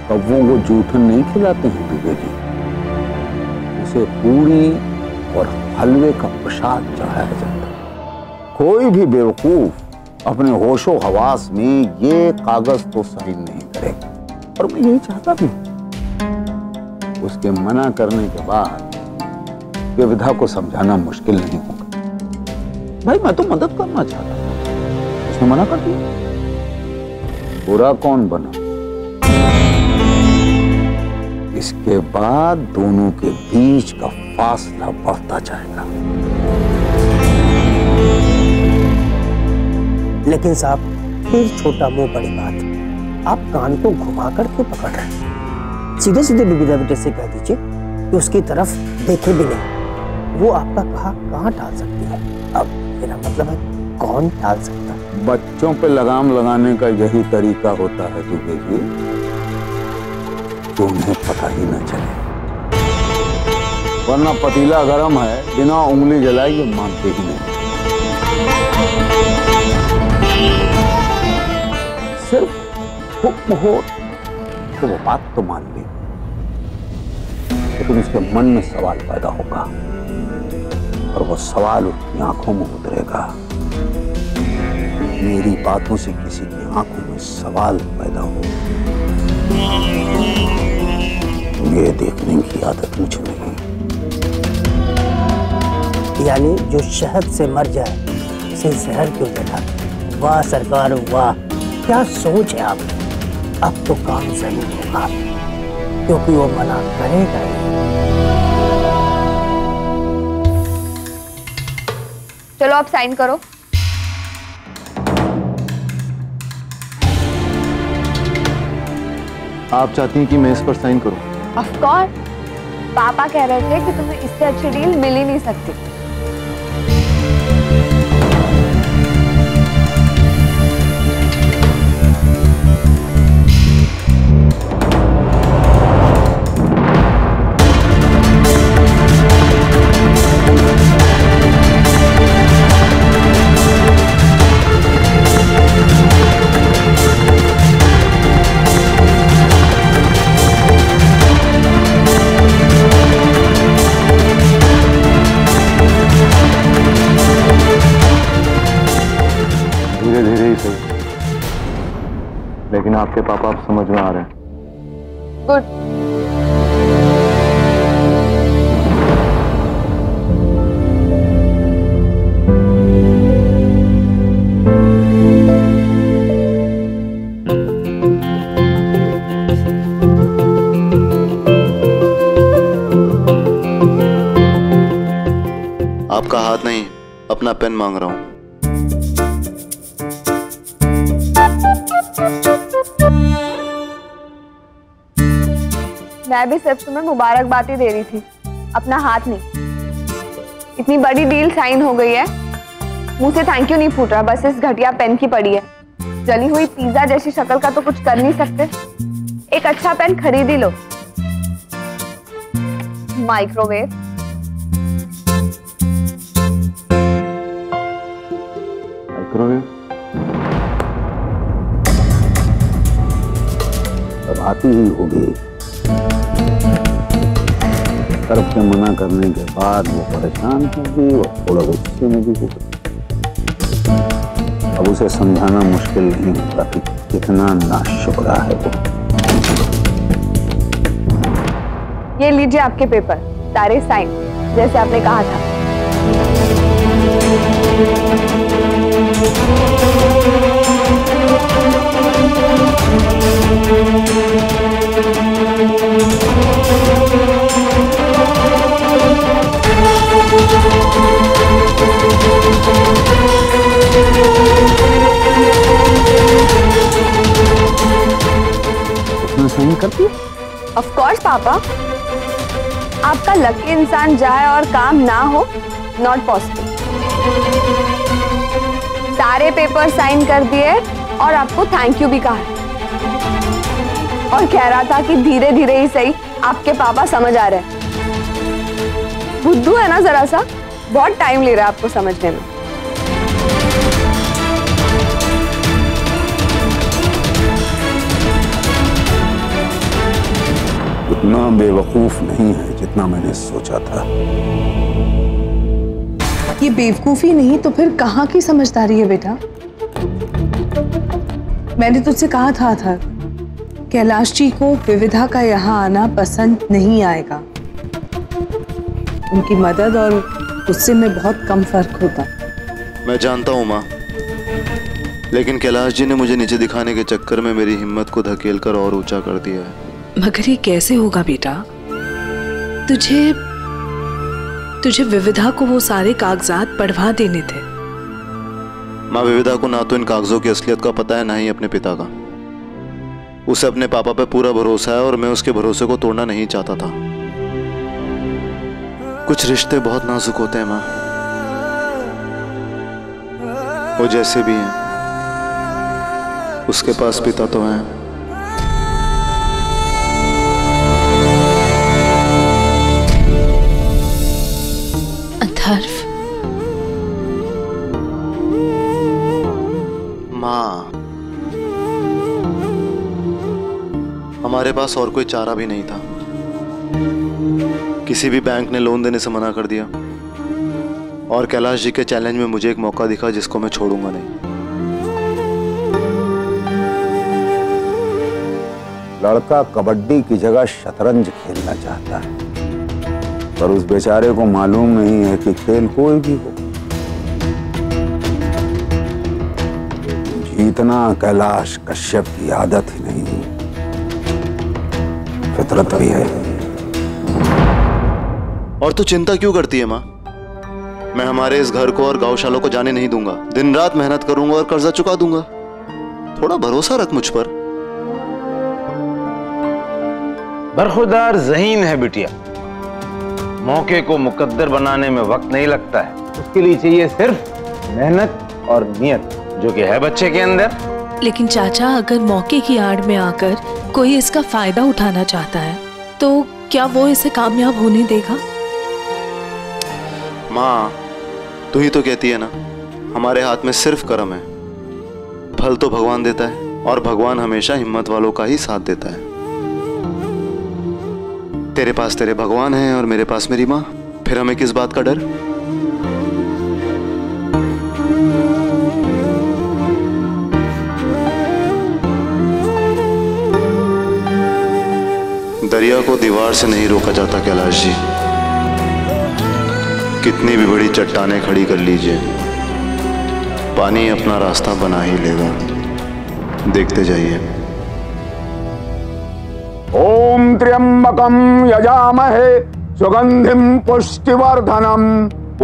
कौवों को जूठन नहीं खिलाते हैं दुबे जी, उसे पूरी और हलवे का प्रसाद चढ़ाया जाता है। कोई भी बेवकूफ अपने होशो हवास में ये कागज तो साइन नहीं करेगा, और मैं यही चाहता भी। उसके मना करने के बाद विविधा को समझाना मुश्किल नहीं होगा। भाई मैं तो मदद करना चाहता था, उसने मना कर दिया। बुरा कौन बना? इसके बाद दोनों के बीच का फासला बढ़ता जाएगा। लेकिन साहब फिर छोटा मुंह बड़ी बात, आप कान को घुमा कर क्यों पकड़ रहे हैं? सीधे सीधे विविधा बेटे से कह दीजिए कि उसकी तरफ देखे भी नहीं, वो आपका कहाँ टाल सकती है। अब मेरा मतलब है कौन टाल सकता है? बच्चों पे लगाम लगाने का यही तरीका होता है दुबे जी, तो उन्हें पता ही न चले। वरना पतीला गरम है, बिना उंगली जलाए ये मानते ही नहीं। सिर्फ हुक्म हो तो वो बात तो मान ली, लेकिन उसके मन में सवाल पैदा होगा, और वो सवाल उसकी आंखों में उतरेगा। मेरी बातों से किसी की आंखों में सवाल पैदा हो, ये देखने की आदत मुझे नहीं। यानी जो शहद से मर जाए उसे जहर क्यों देता? वाह सरकार वाह, क्या सोच है आपकी। अब तो काम जरूर होगा, क्योंकि वो मना करेगा ही। चलो आप साइन करो। आप चाहती हैं कि मैं इस पर साइन करूं? ऑफ कोर्स, पापा कह रहे थे कि तुम्हें इससे अच्छी डील मिल ही नहीं सकती। लेकिन आपके पापा अब समझ में आ रहे हैं। गुड। आपका हाथ नहीं, अपना पेन मांग रहा हूं। मैं भी सिर्फ तुम्हें मुबारकबाद ही दे रही थी, अपना हाथ नहीं। इतनी बड़ी डील साइन हो गई है, मुंह से थैंक यू नहीं फूट रहा, बस इस घटिया पेन की पड़ी है। जली हुई पिज्जा जैसी शक्ल का तो कुछ कर नहीं सकते, एक अच्छा पेन खरीद ही लो। माइक्रोवेव। माइक्रोवेव अब आती ही होगी। तरफ से मना करने के बाद वो परेशान होगी और थोड़ा गुस्से में भी होगी। अब उसे समझाना मुश्किल नहीं होगा कि कितना नाशुक्रा है वो। ये लीजिए आपके पेपर, सारे साइन जैसे आपने कहा था। उसने साइन कर दिया? ऑफ कोर्स पापा, आपका लकी इंसान जाए और काम ना हो, नॉट पॉसिबल। सारे पेपर साइन कर दिए और आपको थैंक यू भी कहा है। और कह रहा था कि धीरे धीरे ही सही आपके पापा समझ आ रहे हैं। बुद्धू है ना जरा सा, बहुत टाइम ले रहा है आपको समझने में। उतना बेवकूफ नहीं है जितना मैंने सोचा था। ये बेवकूफी नहीं तो फिर कहाँ की समझदारी है बेटा? मैंने तुझसे कहा था कैलाश जी को विविधा का यहाँ आना पसंद नहीं आएगा। उनकी मदद और उससे में बहुत कम फर्क होता। मैं जानता हूँ माँ, लेकिन कैलाश जी ने मुझे नीचे दिखाने के चक्कर में मेरी हिम्मत को धकेलकर और ऊंचा कर दिया है। मगर ये कैसे होगा बेटा? तुझे विविधा को वो सारे कागजात पढ़वा देने थे। माँ, विविधा को ना तो इन कागजों की असलियत का पता है, ना ही अपने पिता का। उसे अपने पापा पे पूरा भरोसा है और मैं उसके भरोसे को तोड़ना नहीं चाहता था। कुछ रिश्ते बहुत नाजुक होते हैं माँ, वो जैसे भी हैं, उसके पास पिता तो है। अथर्व, माँ, हमारे पास और कोई चारा भी नहीं था। किसी भी बैंक ने लोन देने से मना कर दिया और कैलाश जी के चैलेंज में मुझे एक मौका दिखा जिसको मैं छोड़ूंगा नहीं। लड़का कबड्डी की जगह शतरंज खेलना चाहता है, पर उस बेचारे को मालूम नहीं है कि खेल कोई भी हो, जीतना कैलाश कश्यप की आदत ही नहीं, फितरत भी है। और तू चिंता क्यों करती है माँ? मैं हमारे इस घर को और गौशालों को जाने नहीं दूंगा। दिन रात मेहनत करूंगा और कर्जा चुका दूंगा। थोड़ा भरोसा रख मुझ पर। बरखुरदार ज़हीन है बिटिया, मौके को मुकद्दर बनाने में वक्त नहीं लगता है। उसके लिए चाहिए सिर्फ मेहनत और नियत, जो कि है बच्चे के अंदर। लेकिन चाचा, अगर मौके की आड़ में आकर कोई इसका फायदा उठाना चाहता है तो क्या वो इसे कामयाब होने देगा? माँ, तू ही तो कहती है ना, हमारे हाथ में सिर्फ कर्म है, फल तो भगवान देता है और भगवान हमेशा हिम्मत वालों का ही साथ देता है। तेरे पास तेरे भगवान हैं और मेरे पास मेरी माँ, फिर हमें किस बात का डर? दरिया को दीवार से नहीं रोका जाता कैलाश जी। कितनी भी बड़ी चट्टानें खड़ी कर लीजिए, पानी अपना रास्ता बना ही लेगा। देखते जाइए। ओम त्र्यंबकम यजामहे सुगंधिम पुष्टिवर्धनम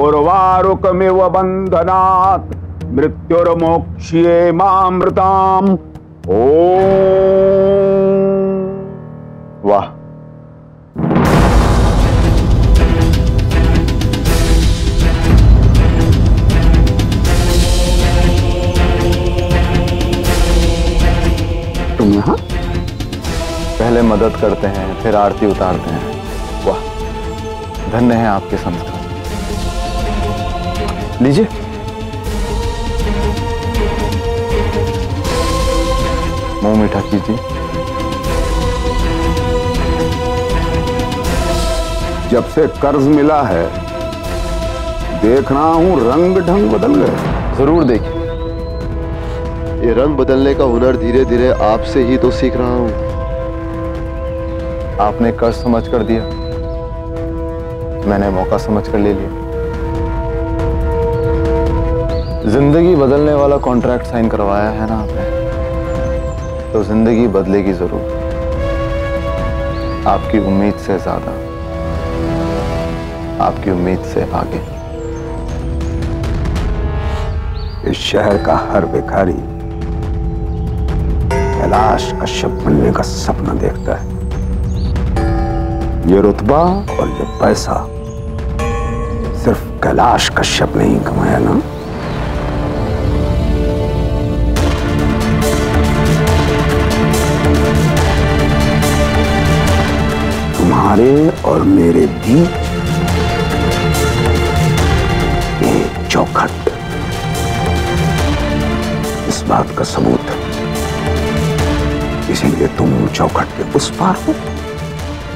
उर्वारुकमिव बंधनात् मृत्युर्मोक्ष्येमामृताम्। ओम। वाह, तुम यहाँ? पहले मदद करते हैं, फिर आरती उतारते हैं। वाह, धन्य है आपके संस्कार। लीजिए। मुंह मीठा कीजिए। जब से कर्ज मिला है देख रहा हूं रंग ढंग बदल गए। जरूर देखिए, ये रंग बदलने का हुनर धीरे धीरे आपसे ही तो सीख रहा हूं। आपने कर्ज समझ कर दिया, मैंने मौका समझ कर ले लिया। जिंदगी बदलने वाला कॉन्ट्रैक्ट साइन करवाया है ना आपने, तो जिंदगी बदलेगी जरूर, आपकी उम्मीद से ज्यादा, आपकी उम्मीद से आगे। इस शहर का हर भिखारी कैलाश कश्यप बनने का सपना देखता है। ये रुतबा और ये पैसा सिर्फ कैलाश कश्यप ने ही कमाया ना। तुम्हारे और मेरे बीच ये चौखट इस बात का सबूत है। इसीलिए तुम चौखट के उस पार हो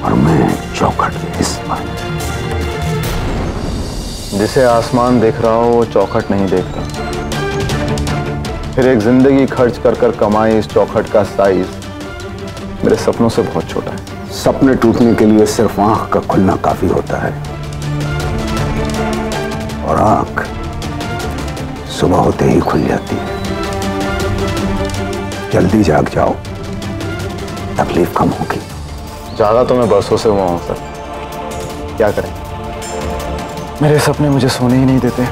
और मैं चौखट के इस पार। जिसे आसमान देख रहा हो वो चौखट नहीं देखता। फिर एक जिंदगी खर्च कर कर कमाई इस चौखट का साइज मेरे सपनों से बहुत छोटा है। सपने टूटने के लिए सिर्फ आंख का खुलना काफी होता है, और आंख सुबह होते ही खुल जाती है। जल्दी जाग जाओ, तकलीफ कम होगी। जागा तो मैं बरसों से हुआ हूं सर, क्या करें, मेरे सपने मुझे सोने ही नहीं देते।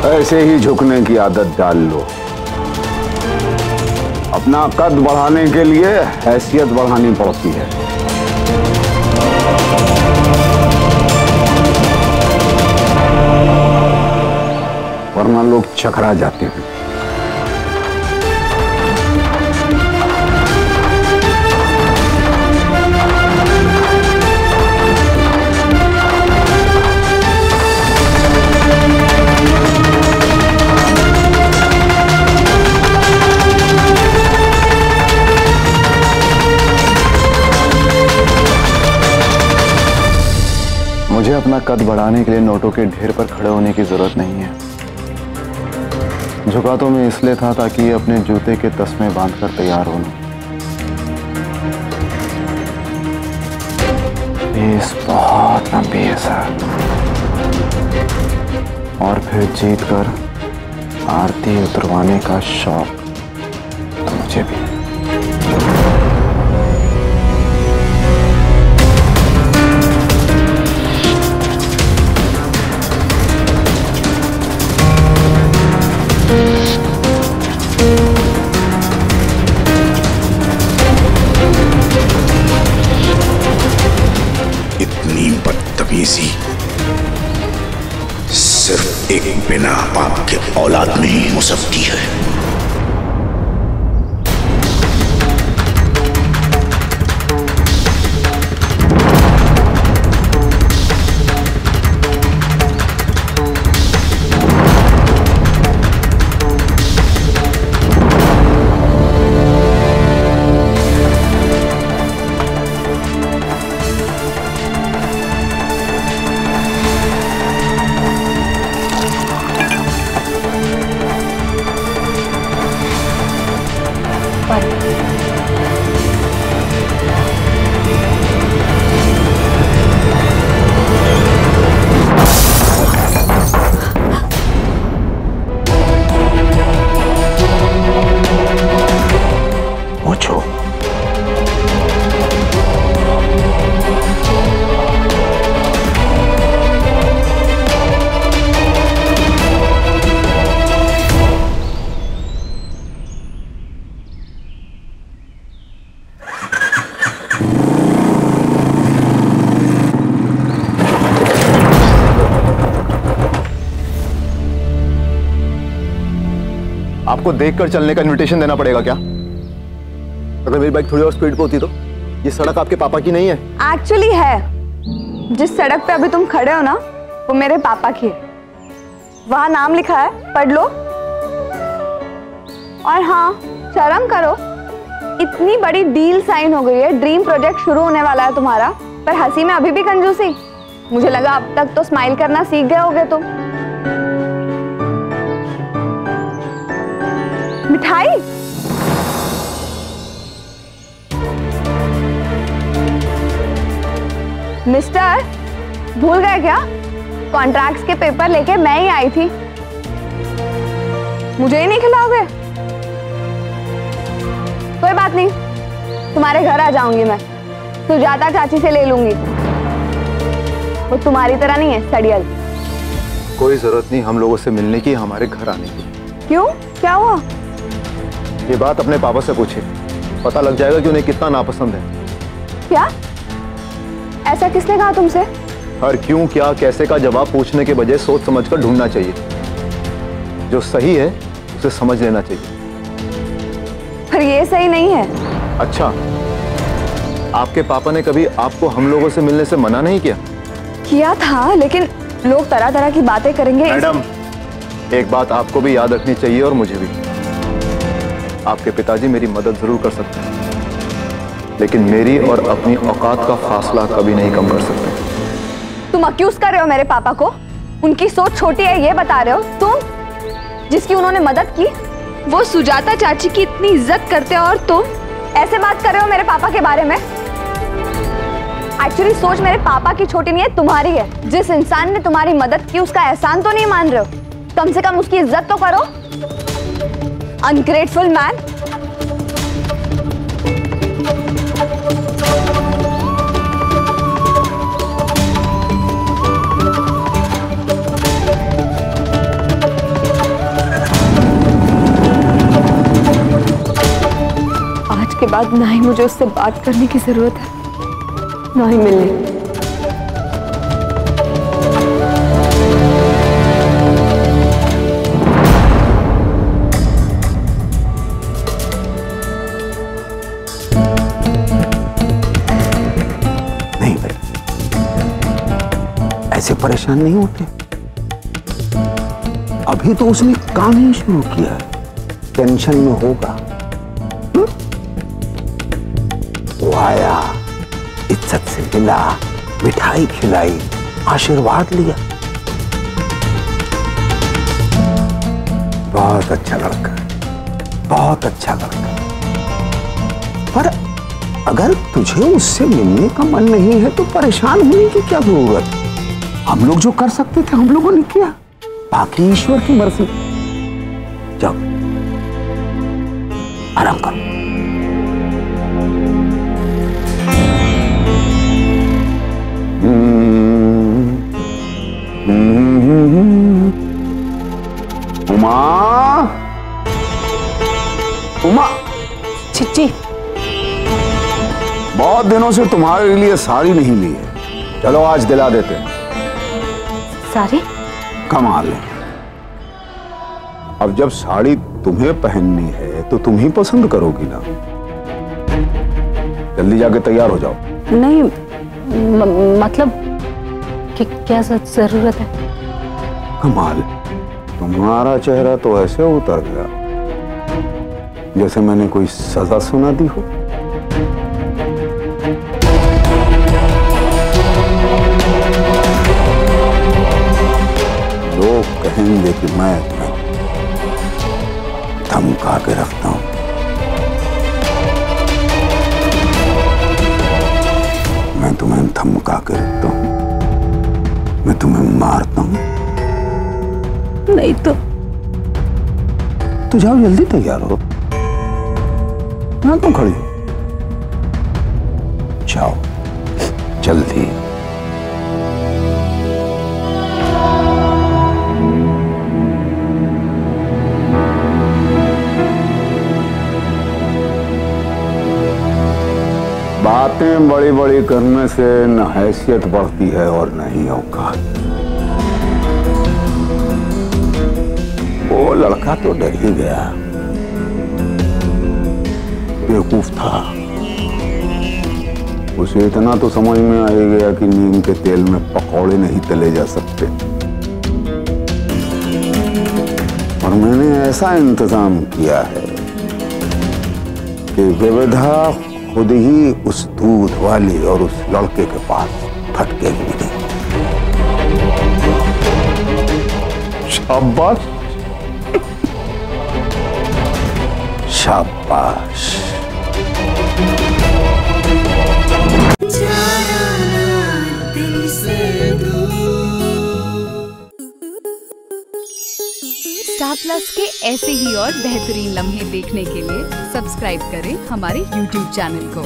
ऐसे ही झुकने की आदत डाल लो। अपना कद बढ़ाने के लिए हैसियत बढ़ानी पड़ती है। वरना लोग चकरा जाते हैं। मुझे अपना कद बढ़ाने के लिए नोटों के ढेर पर खड़े होने की जरूरत नहीं है। झुका तो मैं इसलिए था ताकि अपने जूते के तस्मे बांधकर तैयार हो लूं। रेस बहुत लंबी है सर, और फिर जीत कर आरती उतरवाने का शौक तो मुझे भी। इतनी बदतमीजी सिर्फ एक बिना बाप के औलाद में ही हो सकती है। आपको देखकर चलने का इनविटेशन देना पड़ेगा क्या? अगर मेरी बाइक थोड़ी और स्पीड पे होती तो? ये सड़क आपके पापा की नहीं है। एक्चुअली है। जिस सड़क पे अभी तुम खड़े हो ना, वो मेरे पापा की है। वहां नाम लिखा है, पढ़ लो। और हाँ, शर्म करो, इतनी बड़ी डील साइन हो गई है, ड्रीम प्रोजेक्ट शुरू होने वाला है तुम्हारा, पर हंसी में अभी भी कंजूसी। मुझे लगा अब तक तो स्माइल करना सीख गए होगे तुम। मिठाई? मिस्टर, भूल गए क्या? कॉन्ट्रैक्ट्स के पेपर लेके मैं ही आई थी। मुझे ही नहीं खिलाओगे? कोई बात नहीं, तुम्हारे घर आ जाऊंगी मैं, सुजाता चाची से ले लूंगी। वो तुम्हारी तरह नहीं है सड़ियल। कोई जरूरत नहीं हम लोगों से मिलने की, हमारे घर आने की। क्यों, क्या हुआ? ये बात अपने पापा से पूछे, पता लग जाएगा कि उन्हें कितना नापसंद है। क्या? ऐसा किसने कहा तुमसे? हर क्यों क्या कैसे का जवाब पूछने के बजाय सोच समझ कर ढूंढना चाहिए। जो सही है उसे समझ लेना चाहिए। पर ये सही नहीं है। अच्छा, आपके पापा ने कभी आपको हम लोगों से मिलने से मना नहीं किया? किया था, लेकिन लोग तरह तरह की बातें करेंगे। मैडम, एक बात आपको भी याद रखनी चाहिए और मुझे भी। आपके पिताजी मेरी मदद जरूर कर सकते हैं, लेकिन मेरी और अपनी औकात का फासला कभी नहीं कम कर सकते। तुम अक्यूज कर रहे हो मेरे पापा को? उनकी सोच छोटी है ये बता रहे हो तुम, जिसकी उन्होंने मदद की? वो सुजाता चाची की इतनी इज्जत करते हो और तुम ऐसे बात कर रहे हो मेरे पापा के बारे में? एक्चुअली सोच मेरे पापा की छोटी नहीं है, तुम्हारी है। जिस इंसान ने तुम्हारी मदद की उसका एहसान तो नहीं मान रहे हो, कम से कम उसकी इज्जत तो करो। Ungrateful man. आज के बाद ना ही मुझे उससे बात करने की जरूरत है, ना ही मिलने। नहीं बेटा, ऐसे परेशान नहीं होते। अभी तो उसने काम ही शुरू किया है, टेंशन में होगा। वो आया, इज्जत से मिला, मिठाई खिलाई, आशीर्वाद लिया। बहुत अच्छा लड़का, बहुत अच्छा लड़का। पर अगर तुझे उससे मिलने का मन नहीं है तो परेशान होने की क्या जरूरत? हम लोग जो कर सकते थे हम लोगों ने किया, बाकी ईश्वर की मर्जी। जाओ आराम करो। उमा, उमा, चिच्ची, बहुत दिनों से तुम्हारे लिए साड़ी नहीं ली है, चलो आज दिला देते हैं। साड़ी? कमाल है। अब जब साड़ी तुम्हें पहननी है तो तुम ही पसंद करोगी ना। जल्दी जाके तैयार हो जाओ। नहीं मतलब कि क्या जरूरत है? कमाल, तुम्हारा चेहरा तो ऐसे उतर गया जैसे मैंने कोई सजा सुना दी हो। लोग कहेंगे कि मैं तुम्हें धमका के रखता हूं। मैं तुम्हें धमका के रखता हूं, मैं तुम्हें मारता हूं। नहीं तो जाओ जल्दी तैयार हो। यहाँ क्यों खड़ी हो? जाओ जल्दी। बातें बड़ी बड़ी करने से न हैसियत बढ़ती है और न ही औकात। वो लड़का तो डर ही गया, बेवकूफ था। उसे इतना तो समझ में आ ही गया कि नीम के तेल में पकौड़े नहीं तले जा सकते। और मैंने ऐसा इंतजाम किया है कि विविधा खुद ही उस दूध वाली और उस लड़के के पास भटकेगी नहीं। शाबाश, शाबाश। स्टार प्लस के ऐसे ही और बेहतरीन लम्हे देखने के लिए सब्सक्राइब करें हमारे YouTube चैनल को।